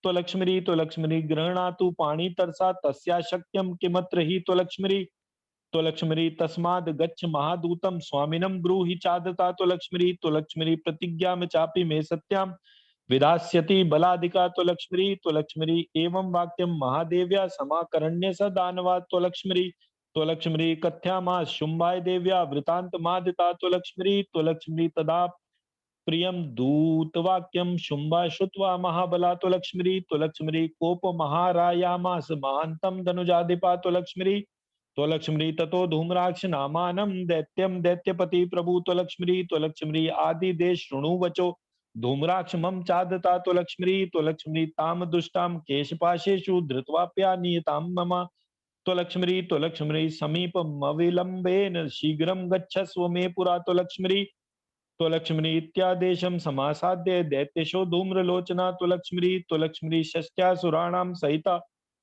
त्वलक्ष्मी त्वलक्ष्मी गृह्णातु पाणितरसा तस्या शक्यं किमत्र हि त्वलक्ष्मी त्वलक्ष्मी तस्माद् गच्छ महादूतं स्वामिनं ब्रूहि चादता त्वलक्ष्मी त्वलक्ष्मी प्रतिज्ञां चापि मे सत्यां विधास्यति बलादिका त्वलक्ष्मी त्वलक्ष्मी एवं वाक्यं महादेव्या समाकरण्य स दानवा त्वलक्ष्मी त्वलक्ष्मी कथ्यामा शुंभाय देव्या वृतांतमादिता त्वलक्ष्मी त्वलक्ष्मी तदा प्रियं दूतवाक्यं शुंभा श्रुत्वा महाबला त्वलक्ष्मी त्वलक्ष्मी कोप महारायामास महान्तं धनुजाधिपा त्वलक्ष्मी त्वलक्ष्मी ततो धूम्राक्ष नामानं दैत्यं दैत्यपति प्रभु त्वलक्ष्मी त्वलक्ष्मी आदिदेश शृणु वचो धूम्राक्ष मम चादता त्वलक्ष्मी त्वलक्ष्मी ताम दुष्टां केशपाशेषु धृत्वाप्या नियतां मम त्वलक्ष्मी त्वलक्ष्मी समीपमविलम्बेन शीघ्रं गच्छस्व मे पुरा त्वलक्ष्मी त्वलक्ष्मी इत्यादेशं समासाद्य दैत्यशो धूम्रलोचना त्वलक्ष्मी त्वलक्ष्मी षष्ट्यासुराणां सहिता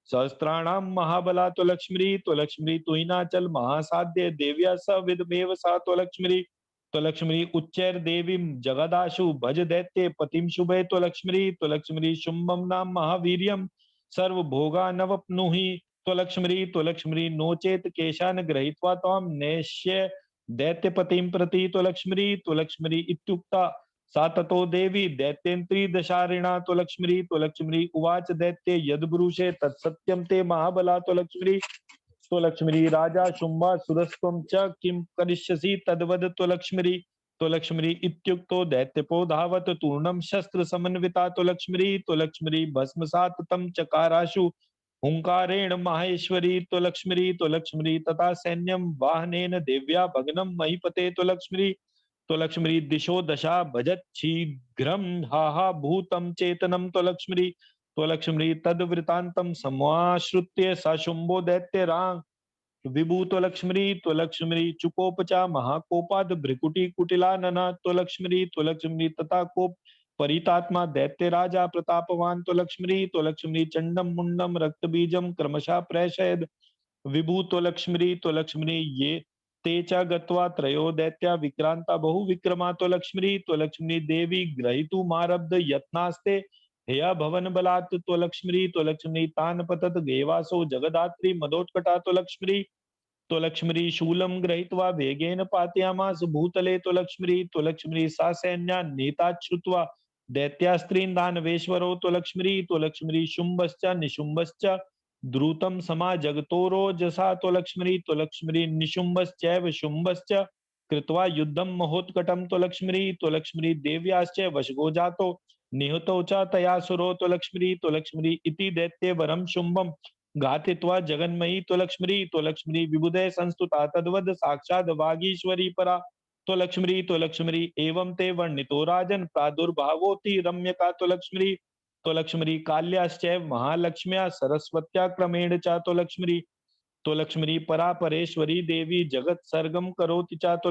सहस्राणां महाबला त्वलक्ष्मी त्वलक्ष्मी तुहिनाचल महासाध्य देव्या स विदमेव सा त्वलक्ष्मी त्वलक्ष्मी उच्चैर्देवीं जगदाशु भज दैत्ये पतिं शुभे त्वलक्ष्मी त्वलक्ष्मी शुंभं नाम महावीर्यं सर्वभोगानवप्नुहि त्वलक्ष्मी त्वलक्ष्मी नो चेत केशान गृहीत्वा त्वां नेष्य दैत्यपतिं प्रति त्वलक्ष्मी त्वलक्ष्मी इत्युक्ता सा ततो देवी दैत्येन्द्रिदशारिणा त्वलक्ष्मी त्वलक्ष्मी उवाच दैत्ये यद्ब्रूषे तत्सत्यं ते महाबला त्वलक्ष्मी त्वलक्ष्मी राजा शुंभा सुरस्त्वं च किं करिष्यसि तद्वद त्वलक्ष्मी त्वलक्ष्मी इत्युक्तो दैत्यपो धावत तूर्णं शस्त्र समन्विता त्वलक्ष्मी त्वलक्ष्मी भस्मसात् तं चकाराशु हुंकारेण माहेश्वरी त्वलक्ष्मी त्वलक्ष्मी तथा सैन्यं वाहनेन देव्या भग्नं महीपते त्वलक्ष्मी तो लक्ष्मी दिशो दशा भजत शीघ्रम हा हा भूतम चेतनम तो लक्ष्मी तद्वृतांतम समाश्रुत्य सशुंभो दैत्य रांग विभू तो लक्ष्मी चुकोपचा महाकोपाद भ्रिकुटी कुटिलानना तो लक्ष्मी तथा कोप परितात्मा दैत्य राजा प्रतापवान तो लक्ष्मी चंडम मुंडम रक्त बीजम क्रमशः प्रेषयद विभू तो लक्ष्मी ये ते च गत्वा त्रयो दैत्या विक्रांता बहु विक्रमा तो लक्ष्मी देवी ग्रहीतु मारब्ध यत्नास्ते हेया भवन बलात् तो लक्ष्मी तान पतत गेवासो जगदात्री मदोत्कटा तो लक्ष्मी शूलम गृहीत्वा वेगेन पातयामास भूतले तो लक्ष्मी सा सैन्या नेता श्रुत्वा दैत्यास्त्रीन् दानवेश्वरो तो लक्ष्मी शुंभश्च निशुंभश्च द्रुतं समाजगतोरोजसा तो लक्ष्मी निशुंभश्चैव शुंभश्च कृत्वा युद्धं महोत्कटं तो लक्ष्मी देव्याश्च वशगो जातो निहतो च तयासुरो तो लक्ष्मी इति दैत्ये वरं शुंभं घातित्वा जगन्मयी तो लक्ष्मी विबुधे संस्तुता तद्वद साक्षाद वागीश्वरी परा तो लक्ष्मी एवं ते वर्णितो राजन प्रादुर्भावोति रम्यका तो लक्ष्मी काल्याश्चैव महालक्ष्म्या सरस्वत्या क्रमेण च तो लक्ष्मी परा परेश्वरी देवी जगत सर्गम करोति च तो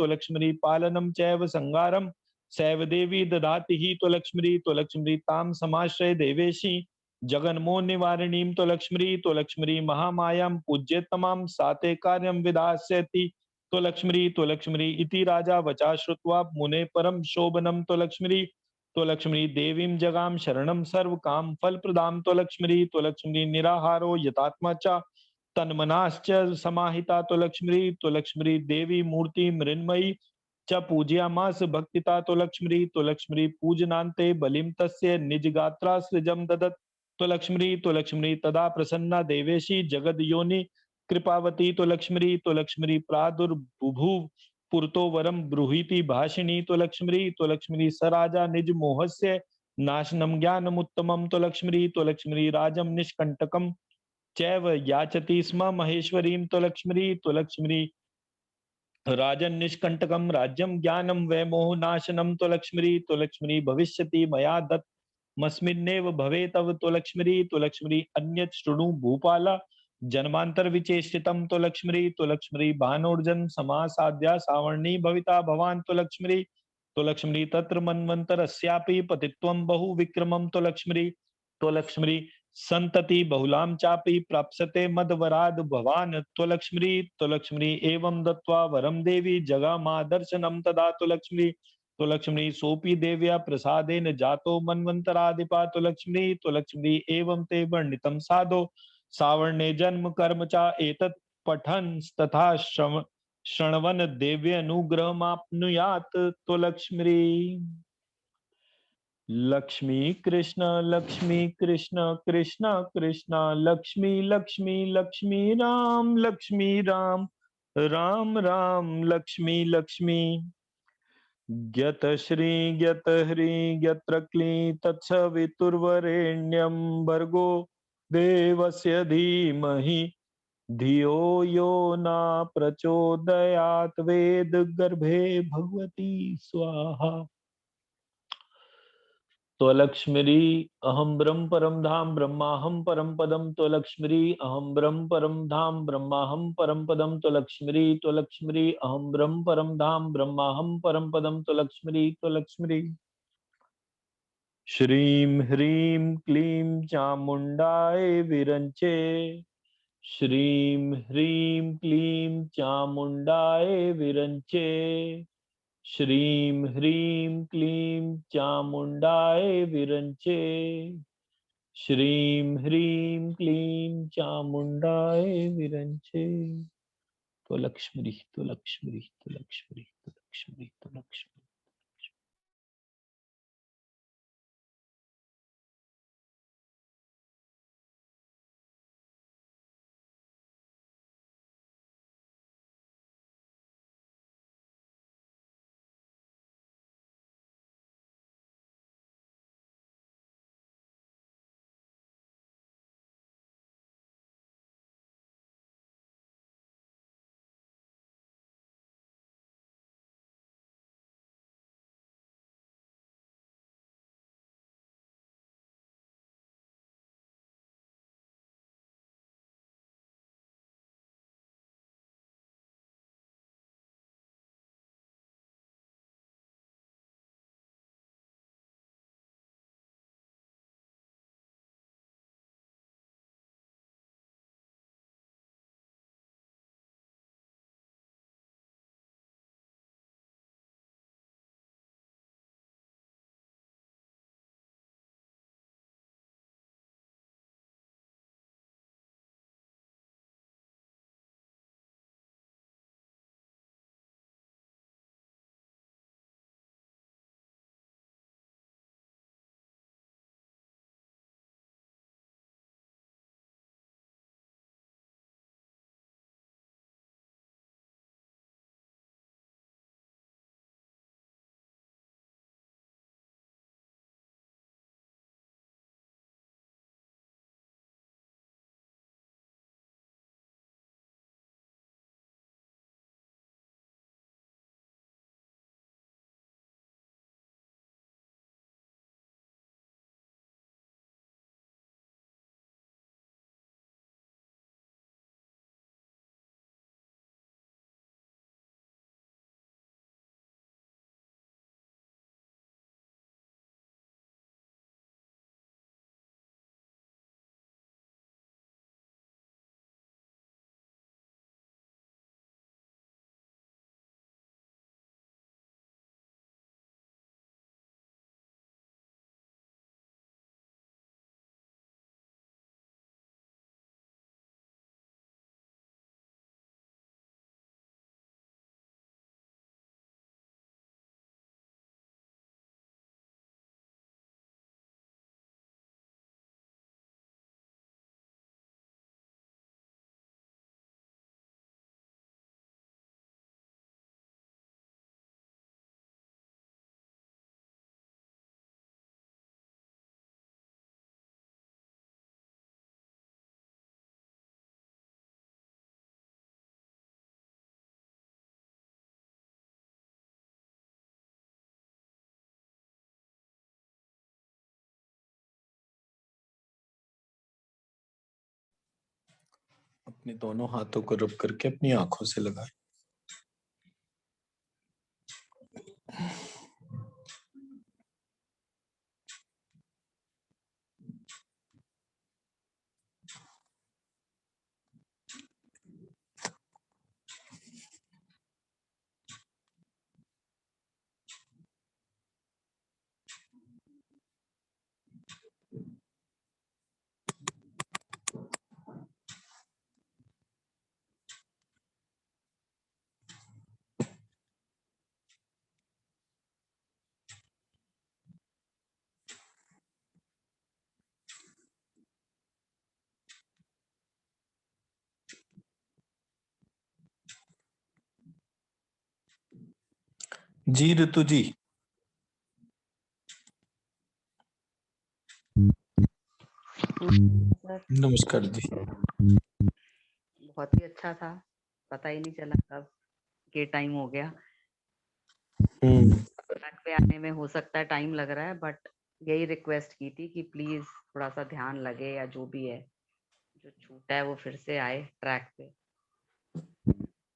लक्ष्मी पालनम चैव संगारम सैव देवी ददाति ही तो लक्ष्मी ताम समाश्रय देवेशी जगन्मो निवारिणीं तो लक्ष्मी महामायां पूज्य तमाम साते कार्यम विधास्यति तो लक्ष्मी इति राजा वचा श्रुत्वा मुने परम शोभनम तो लक्ष्मी देवीं जगाम शरणम सर्व काम फल प्रदाम तो लक्ष्मी निराहारो यतात्मा च तन्मनाश्च समाहिता तो लक्ष्मी देवी मूर्ति मृन्मयी च पूजयामास भक्तिता तो लक्ष्मी पूजनान्ते बलिं तस्य निज गात्रा सृजम ददत तो लक्ष्मी तदा प्रसन्ना देवेशी जगद योनि कृपावती तो लक्ष्मी प्रादुर्बुभुव पुरतो वरम ब्रूहीति भाषिणी तो लक्ष्मी स राजा निज मोहस्य नाशनम ज्ञानमुत्तमम तो लक्ष्मी राजम निष्कंटकम चैव याचति स्म महेश्वरीं तो लक्ष्मी राजन निष्कंटकम राज्यम ज्ञानम वैमोह नाशनम तो लक्ष्मी भविष्यति मया दत्त मस्मिन्नेव भवे तव तो लक्ष्मी अन्यत् शृणु भूपाला जन्मांतर विचेष्टितम तो लक्ष्मी भानोर्जन समासाद्या सावर्णी भविता भवान तो लक्ष्मी तत्र मन्वंतरस्यापि पतित्वं बहु विक्रमम तो लक्ष्मी संतति बहुलाम चापि प्राप्स्यते मदवराद भवान तो लक्ष्मी एवं दत्वा वरम देवी जगामादर्शनम तदा तो लक्ष्मी सोपी देव्या प्रसादेन जातो मन्वंतराधिपा तो लक्ष्मी एवं ते वर्णितम साधो सावर्णे जन्म कर्म चा एतत् पठन तथा शृण्वन् देव्य अनुग्रहमाप्नुयात् तो लक्ष्मी लक्ष्मी कृष्ण कृष्ण कृष्ण लक्ष्मी लक्ष्मी लक्ष्मी राम राम राम लक्ष्मी लक्ष्मी ज्ञत श्री ज्ञत हरि ज्ञत्र क्ली तत्सवितुर्वरेण्यं भर्गो देवस्य धीमहि धियो यो न प्रचोदयात् वेद गर्भे भगवती स्वाहा तो लक्ष्मी अहम ब्रह्म परम धाम ब्रह्माहम परम पदम तो लक्ष्मी अहम ब्रह्म परम धाम ब्रह्माहम परम पदम तो लक्ष्मी अहम ब्रह्म परम धाम ब्रह्माहम परम पदम तो लक्ष्मी श्रीं ह्रीं क्लीं चामुंडाय विरंचे श्रीं ह्रीं क्लीं चामुंडाय विरंचे श्रीं ह्रीं क्लीं चामुंडाय विरंचे श्रीं ह्रीं क्लीं चामुंडाय विरंचे तो लक्ष्मी तो लक्ष्मी तो लक्ष्मी तो लक्ष्मी तो लक्ष्मी अपने दोनों हाथों को रब करके अपनी आंखों से लगाएं। जी ऋतु जी। नमस्कार जी। बहुत ही अच्छा था, पता ही नहीं चला कब के टाइम हो गया। ट्रैक पे आने में हो सकता है टाइम लग रहा है, बट यही रिक्वेस्ट की थी कि प्लीज थोड़ा सा ध्यान लगे, या जो भी है जो छूटा है वो फिर से आए ट्रैक पे।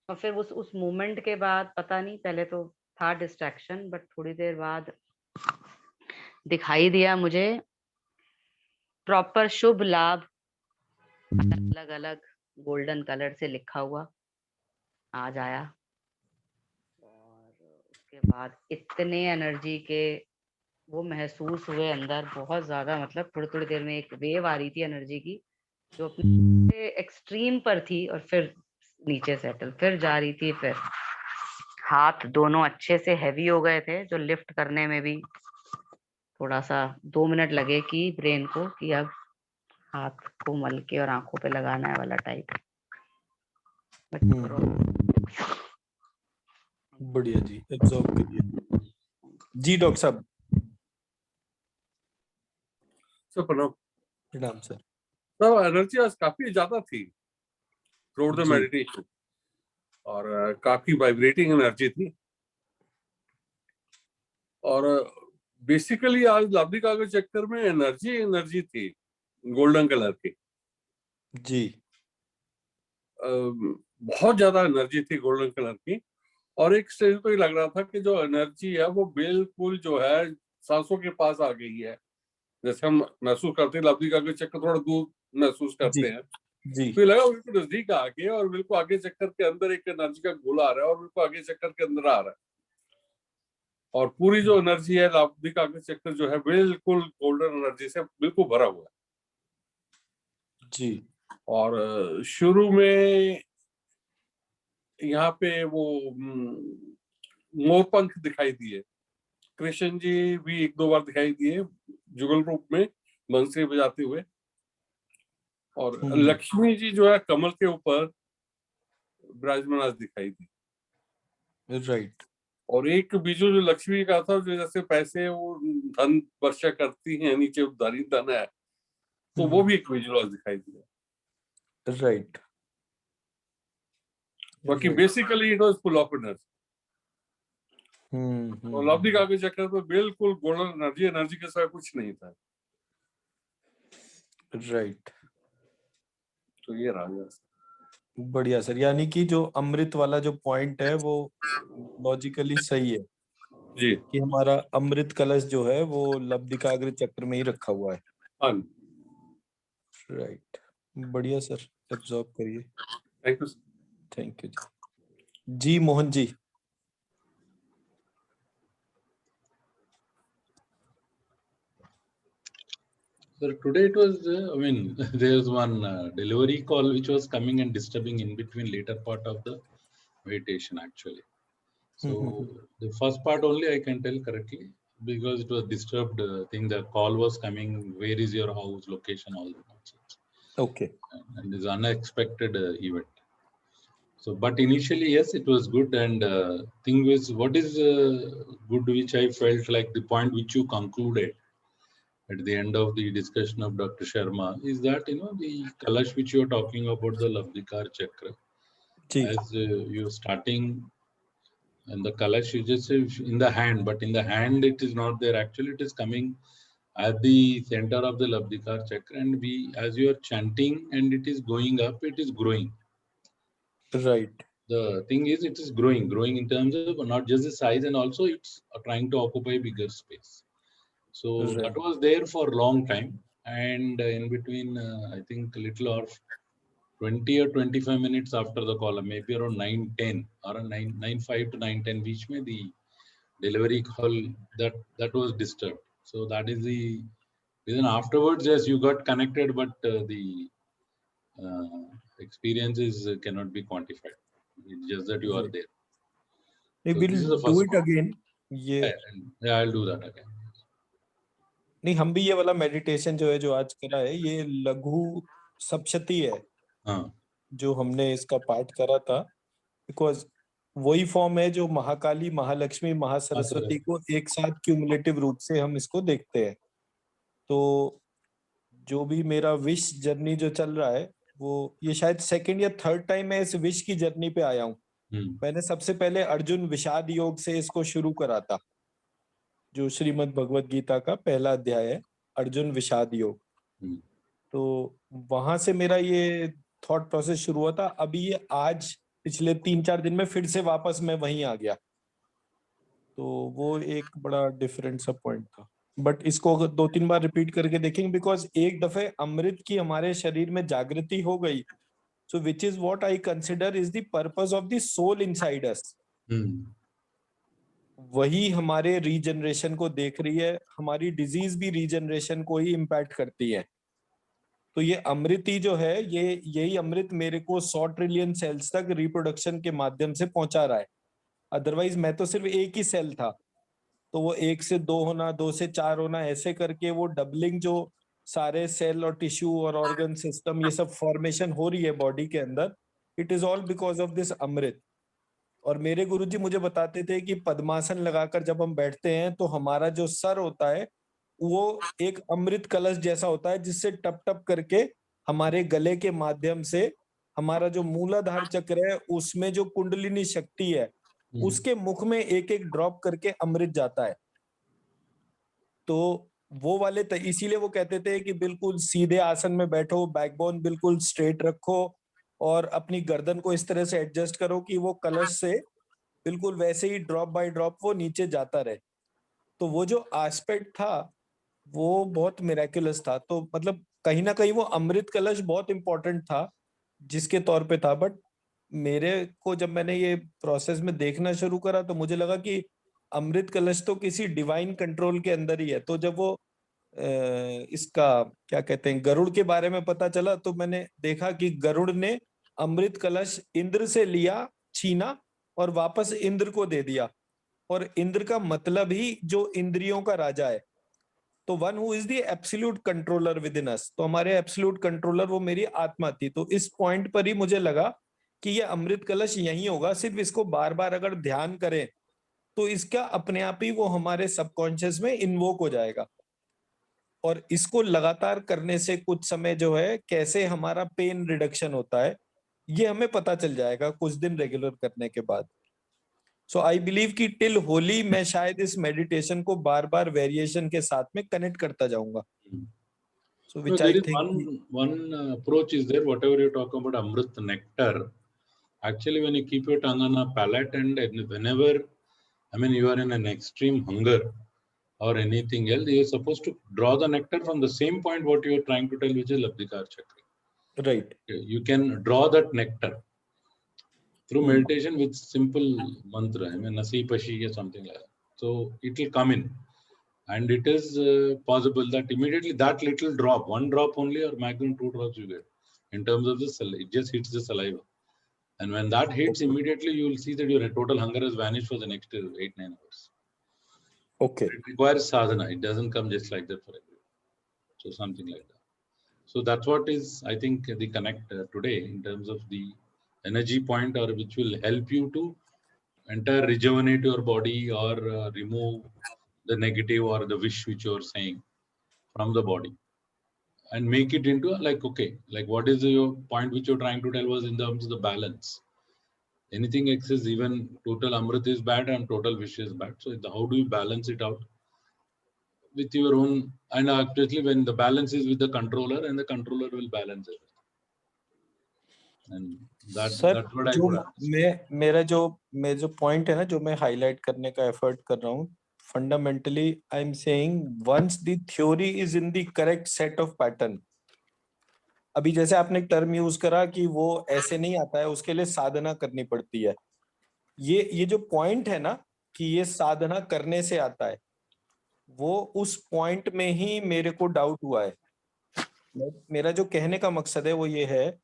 और फिर उस मोमेंट के बाद पता नहीं, पहले तो था डिस्ट्रैक्शन, बट थोड़ी देर बाद दिखाई दिया मुझे प्रॉपर शुभ लाभ, अलग अलग गोल्डन कलर से लिखा हुआ आज आया। और उसके बाद इतने एनर्जी के वो महसूस हुए अंदर, बहुत ज्यादा, मतलब थोड़ी थोड़ी देर में एक वेव आ रही थी एनर्जी की जो अपने एक्सट्रीम पर थी, और फिर नीचे सेटल, फिर जा रही थी, फिर हाथ दोनों अच्छे से हैवी हो गए थे, जो लिफ्ट करने में भी थोड़ा सा 2 मिनट लगे कि ब्रेन को कि अब हाथ को मल के और आंखों पे लगाना है वाला टाइप। बढ़िया जी, एब्जॉर्ब करिए जी। डॉक्टर साहब सर प्रणाम। प्रणाम सर। सर एनर्जी आज काफी ज्यादा थी थ्रू द मेडिटेशन, और काफी वाइब्रेटिंग एनर्जी थी। और बेसिकली आज लाभली कागज चक्कर में एनर्जी थी गोल्डन कलर की जी। बहुत ज्यादा एनर्जी थी गोल्डन कलर की। और एक स्टेज पे लग रहा था कि जो एनर्जी है वो बिल्कुल जो है सांसों के पास आ गई है। जैसे हम महसूस करते हैं लाभली कागज चक्कर थोड़ा दूर महसूस करते हैं, जी। तो लगा बिल्कुल नजदीक आ गए, और बिल्कुल आगे चक्कर के अंदर एक एनर्जी का गोला आ रहा है, और बिल्कुल आगे चक्कर के अंदर आ रहा है। और पूरी जो एनर्जी है लाभली कागज चक्कर जो है बिल्कुल गोल्डन एनर्जी से बिल्कुल भरा हुआ है जी। और शुरू में यहाँ पे वो मोरपंख दिखाई दिए। कृष्ण जी भी 1-2 बार दिखाई दिए जुगल रूप में बंसी बजाते हुए। और लक्ष्मी जी जो है कमल के ऊपर विराजमान दिखाई दी। राइट। और एक बीजू जो लक्ष्मी का था, जो जैसे पैसे वो धन वर्षा करती है, नीचे उधारी धन है, तो वो भी एक विजुअल दिखाई दिया। राइट। बाकी basically it was full of energy. और लाभली कागज चक्कर पे बिल्कुल गोल्डन एनर्जी के साथ कुछ नहीं था। राइट। तो ये रहा। बढ़िया सर, यानी कि जो अमृत वाला जो पॉइंट है वो लॉजिकली सही है जी, कि हमारा अमृत कलश जो है वो लब्धिकाग्र चक्र में ही रखा हुआ है। हाँ। राइट। बढ़िया सर, एब्जॉर्ब करिए। Thank you. Thank you ji. Ji Mohan ji. So today it was, there was one delivery call which was coming and disturbing in between later part of the meditation actually. So the first part only I can tell correctly because it was disturbed thing. The call was coming, where is your house, location, all that nonsense. Okay. And it's unexpected event. So, but initially, yes, it was good. And thing was, what is good, which I felt like the point which you concluded at the end of the discussion of Dr. Sharma is that, the kalash which you are talking about, the Labdikar Chakra, as you're starting, and the kalash is just in the hand, but in the hand it is not there. Actually, it is coming at the center of the Labdikar chakra, and we, as you are chanting and it is going up, it is growing. Right. The thing is, it is growing in terms of not just the size, and also it's trying to occupy bigger space. So Right. that was there for a long time, and in between, I think a little of 20 or 25 minutes after the call, maybe around 9:10 or 9:05 to 9:10, which may the delivery call that was disturbed. So that is the reason. Afterwards, yes, you got connected, but the experiences cannot be quantified. It's just that you are Right. there. We So this is the will do first it one. again. ये Yeah, I'll do that again. नहीं, हम भी ये वाला meditation जो है जो आज करा है, ये लघु सप्तशती है हाँ, जो हमने इसका पाठ करा था, बिकॉज वही फॉर्म है जो महाकाली, महालक्ष्मी, महासरस्वती को एक साथ क्यूमुलेटिव रूप से हम इसको देखते हैं। तो जो भी मेरा विश जर्नी जो चल रहा है, वो ये शायद सेकंड या थर्ड टाइम मैं इस विश की जर्नी पे आया हूँ। मैंने सबसे पहले अर्जुन विषाद योग से इसको शुरू करा था, जो श्रीमद् भगवत गीता का पहला अध्याय है, अर्जुन विषाद योग। तो वहां से मेरा ये थॉट प्रोसेस शुरू हुआ था। अभी ये आज पिछले 3-4 दिन में फिर से वापस मैं वहीं आ गया, तो वो एक बड़ा डिफरेंट सा पॉइंट था। बट इसको अगर 2-3 बार रिपीट करके देखेंगे, बिकॉज एक दफे अमृत की हमारे शरीर में जागृति हो गई, so which is what I consider is the purpose of the soul inside us. वही हमारे रीजनरेशन को देख रही है, हमारी डिजीज भी रीजनरेशन को ही इम्पैक्ट करती है। तो ये अमृत ही जो है, यही अमृत मेरे को 100 ट्रिलियन सेल्स तक रिप्रोडक्शन के माध्यम से पहुंचा रहा है। अदरवाइज मैं तो सिर्फ एक ही सेल था, तो वो 1 से 2 होना, 2 से 4 होना, ऐसे करके वो डबलिंग जो सारे सेल और टिश्यू और ऑर्गन सिस्टम ये सब फॉर्मेशन हो रही है बॉडी के अंदर, it is all because of this amrit. और मेरे गुरुजी मुझे बताते थे कि पद्मासन लगाकर जब हम बैठते हैं तो हमारा जो सर होता है वो एक अमृत कलश जैसा होता है, जिससे टप टप करके हमारे गले के माध्यम से हमारा जो मूलाधार चक्र है उसमें जो कुंडलिनी शक्ति है उसके मुख में एक एक ड्रॉप करके अमृत जाता है। तो वो वाले इसीलिए वो कहते थे कि बिल्कुल सीधे आसन में बैठो, बैकबोन बिल्कुल स्ट्रेट रखो और अपनी गर्दन को इस तरह से एडजस्ट करो कि वो कलश से बिल्कुल वैसे ही ड्रॉप बाय ड्रॉप वो नीचे जाता रहे। तो वो जो एस्पेक्ट था वो बहुत मिरेकुलस था। तो मतलब कहीं ना कहीं वो अमृत कलश बहुत इंपॉर्टेंट था जिसके तौर पे था। बट मेरे को जब मैंने ये प्रोसेस में देखना शुरू करा तो मुझे लगा कि अमृत कलश तो किसी डिवाइन कंट्रोल के अंदर ही है। तो जब वो इसका क्या कहते हैं गरुड़ के बारे में पता चला तो मैंने देखा कि गरुड़ ने अमृत कलश इंद्र से लिया, छीना और वापस इंद्र को दे दिया। और इंद्र का मतलब ही जो इंद्रियों का राजा है, तो one who is the absolute controller within us. तो हमारे एब्सोल्यूट कंट्रोलर वो मेरी आत्मा थी। तो इस पॉइंट पर ही मुझे लगा कि ये अमृत कलश यही होगा। सिर्फ इसको बार बार अगर ध्यान करें तो इसका अपने आप ही वो हमारे सबकॉन्शियस में इन्वोक हो जाएगा। और इसको लगातार करने से कुछ समय जो है कैसे हमारा पेन रिडक्शन होता है ये हमें पता चल जाएगा कुछ दिन रेगुलर करने के बाद। सो आई बिलीव कि टिल होली मैं शायद इस मेडिटेशन को बार बार वेरिएशन के साथ में कनेक्ट करता जाऊंगा। So which I think one approach is there, whatever you talk about Amrit nectar. Actually, when you keep your tongue on a palate and whenever, I mean, you are in an extreme hunger or anything else, you're supposed to draw the nectar from the same point what you're trying to tell, which is Labdikar chakra. Right. You can draw that nectar through meditation with simple mantra, I mean, Nasi Pashi or something like that. So it will come in. And it is possible that immediately that little drop, 1 drop only or maximum 2 drops you get in terms of the saliva, it just hits the saliva. And when that hits, immediately you will see that your total hunger has vanished for the next 8-9 hours. Okay. It requires sadhana. It doesn't come just like that for everyone. So something like that. So that's what is, I think, the connect today in terms of the energy point, or which will help you to entire rejuvenate your body or remove the negative or the wish which you're saying from the body and make it into like, okay, like what is your point which you're trying to tell was in terms of the balance. Anything excess, even total amrit is bad and total wish is bad. So how do you balance it out? with your own, and actually when the balance is with the controller, and the controller will balance it. And that's what I would ask. मेरा जो point है ना, जो मैं highlight करने का effort कर रहा हूँ, fundamentally I'm saying once the theory is in the correct set of pattern. अभी जैसे आपने एक टर्म यूज करा कि वो ऐसे नहीं आता है, उसके लिए साधना करनी पड़ती है. ये जो पॉइंट है ना कि ये साधना करने से आता है, वो उस पॉइंट में ही मेरे को डाउट हुआ है. मेरा जो कहने का मकसद है वो ये है,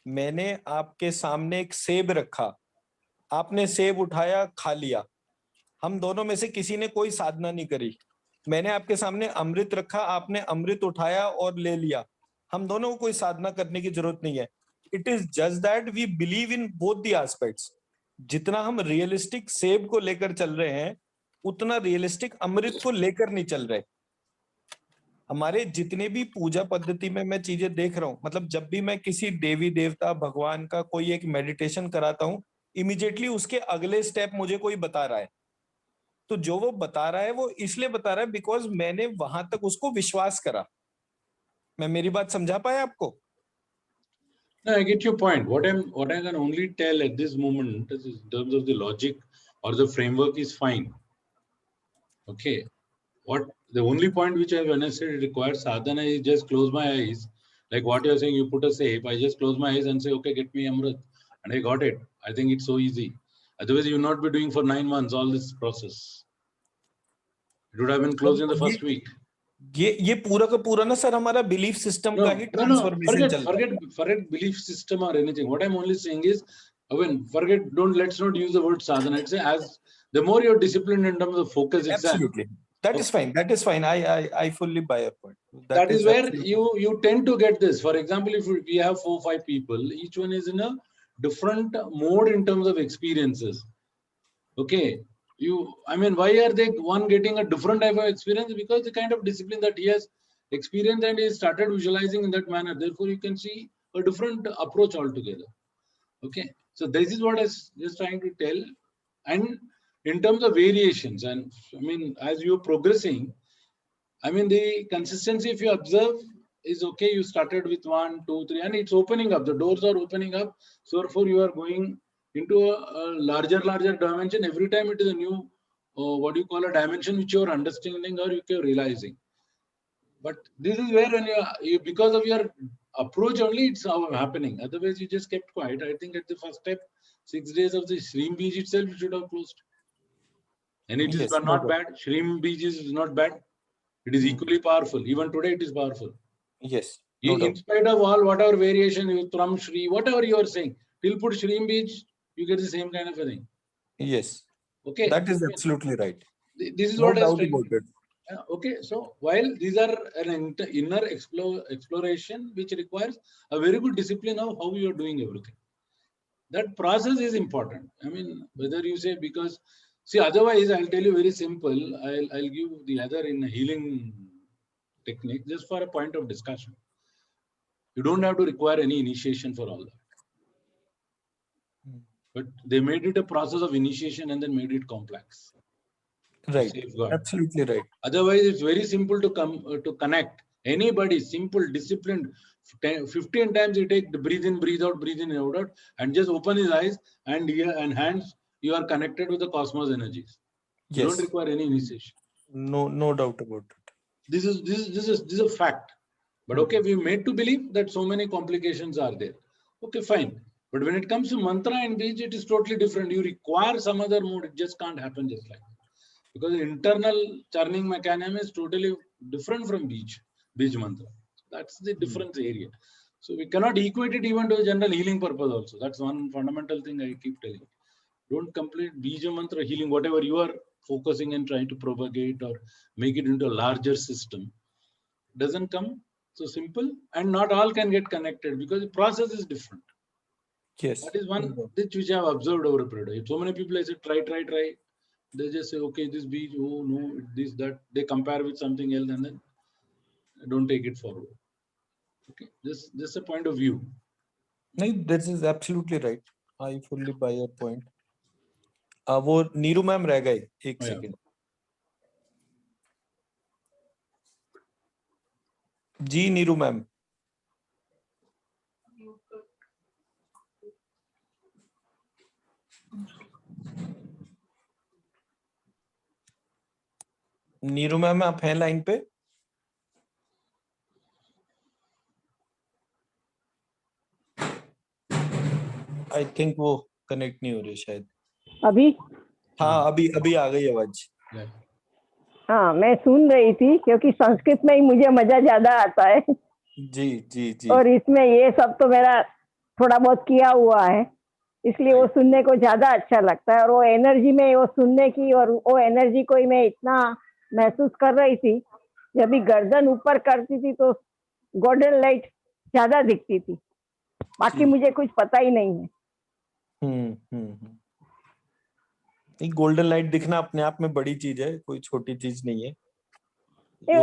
मैंने आपके सामने एक सेब रखा, आपने सेब उठाया, खा लिया. हम दोनों में से किसी ने कोई साधना नहीं करी. मैंने आपके सामने अमृत रखा, आपने अमृत उठाया और ले लिया. हम दोनों को कोई साधना करने की जरूरत नहीं है. It is just that we believe in both the aspects. जितना हम रियलिस्टिक सेब को लेकर चल रहे हैं, उतना रियलिस्टिक अमृत को लेकर नहीं चल रहे. हमारे जितने भी पूजा पद्धति में मैं चीजें देख रहा हूं, मतलब जब भी मैं किसी देवी देवता भगवान का कोई एक मेडिटेशन कराता हूं, इमीडिएटली उसके अगले स्टेप मुझे कोई बता रहा है. तो जो वो बता रहा है वो इसलिए बता रहा है बिकॉज मैंने वहां तक उसको विश्वास करा. मैं मेरी बात समझा पाया आपको? No, I get your point. What I can only tell at this moment is in terms of the logic or the framework is fine. Okay. What the only point which I when I said it requires sadhana is just close my eyes. Like what you're saying, you put a safe, I just close my eyes and say, okay, get me Amrit. And I got it. I think it's so easy. Otherwise, you will not be doing for 9 months all this process. It would have been closed in the first week. ये पूरा का पूरा ना sir हमारा belief system का ही transformation चल रहा है. Forget belief system or anything. What I'm only saying is, let's not use the word sadhana. It's as the more you're disciplined in terms of focus. Absolutely. That is fine. That is fine. I fully buy your point. That is where you tend to get this. For example, if we have 4-5 people, each one is in a different mode in terms of experiences. Okay. Why are they one getting a different type of experience? Because the kind of discipline that he has experienced and he started visualizing in that manner. Therefore, you can see a different approach altogether. Okay. So this is what I was just trying to tell. And in terms of variations, and as you're progressing, the consistency, if you observe, is okay. You started with 1, 2, 3, and it's opening up. The doors are opening up. So therefore, you are going into a larger dimension. Every time it is a new, a dimension which you are understanding or you are realizing. But this is where when you because of your approach only, it's happening. Otherwise, you just kept quiet. I think at the first step, 6 days of the Shreem Beach itself, it should have closed. And it is not bad. Shreem Beach is not bad. It is equally powerful. Even today, it is powerful. Yes. In spite of all whatever variation you from Shri, whatever you are saying, till put Shreem Beach, you get the same kind of a thing. Yes. Okay. That is absolutely right. This is what I was saying. Okay. So while these are an inner exploration, which requires a very good discipline of how you are doing everything. That process is important. Whether you say because, see, otherwise I'll tell you very simple. I'll give the other in a healing technique just for a point of discussion. You don't have to require any initiation for all that. But they made it a process of initiation and then made it complex. Right. Absolutely right. Otherwise, it's very simple to connect. Anybody, simple, disciplined, 15 times you take the breathe in, breathe out, and just open his eyes and ear and hands, you are connected with the cosmos energies. You don't require any initiation. No doubt about it. This is a fact. But okay, we made to believe that so many complications are there. Okay, fine. But when it comes to mantra and beach, it is totally different. You require some other mode. It just can't happen just like that. Because the internal churning mechanism is totally different from beach mantra. That's the difference area. So we cannot equate it even to a general healing purpose also. That's one fundamental thing I keep telling. Don't complete bija mantra healing, whatever you are focusing and trying to propagate or make it into a larger system. Doesn't come so simple, and not all can get connected because the process is different. Yes. That is one which I have observed over a period. So many people I said try. They just say, okay, this beach, oh no, this, that. They compare with something else and then don't take it forward. Okay, this is a point of view. No, this is absolutely right. I fully buy your point. वो Neeru ma'am रह गए एक second. जी Neeru ma'am. Neeru ma'am आप हैं line पे? I think वो connect नहीं हो रही शायद। अभी हाँ अभी आ गई आवाज। हाँ, मैं सुन रही थी क्योंकि संस्कृत में ही मुझे मजा ज्यादा आता है। जी जी जी। और इसमें ये सब तो मेरा थोड़ा बहुत किया हुआ है, इसलिए वो सुनने को ज्यादा अच्छा लगता है। और वो एनर्जी में वो सुनने की, और वो एनर्जी को ही मैं इतना महसूस कर रही थी। जब भी गर्दन ऊपर करती थी तो गोल्डन लाइट ज्यादा दिखती थी, बाकी मुझे कुछ पता ही नहीं है। गोल्डन लाइट दिखना अपने आप में बड़ी चीज है, कोई छोटी चीज नहीं है। ये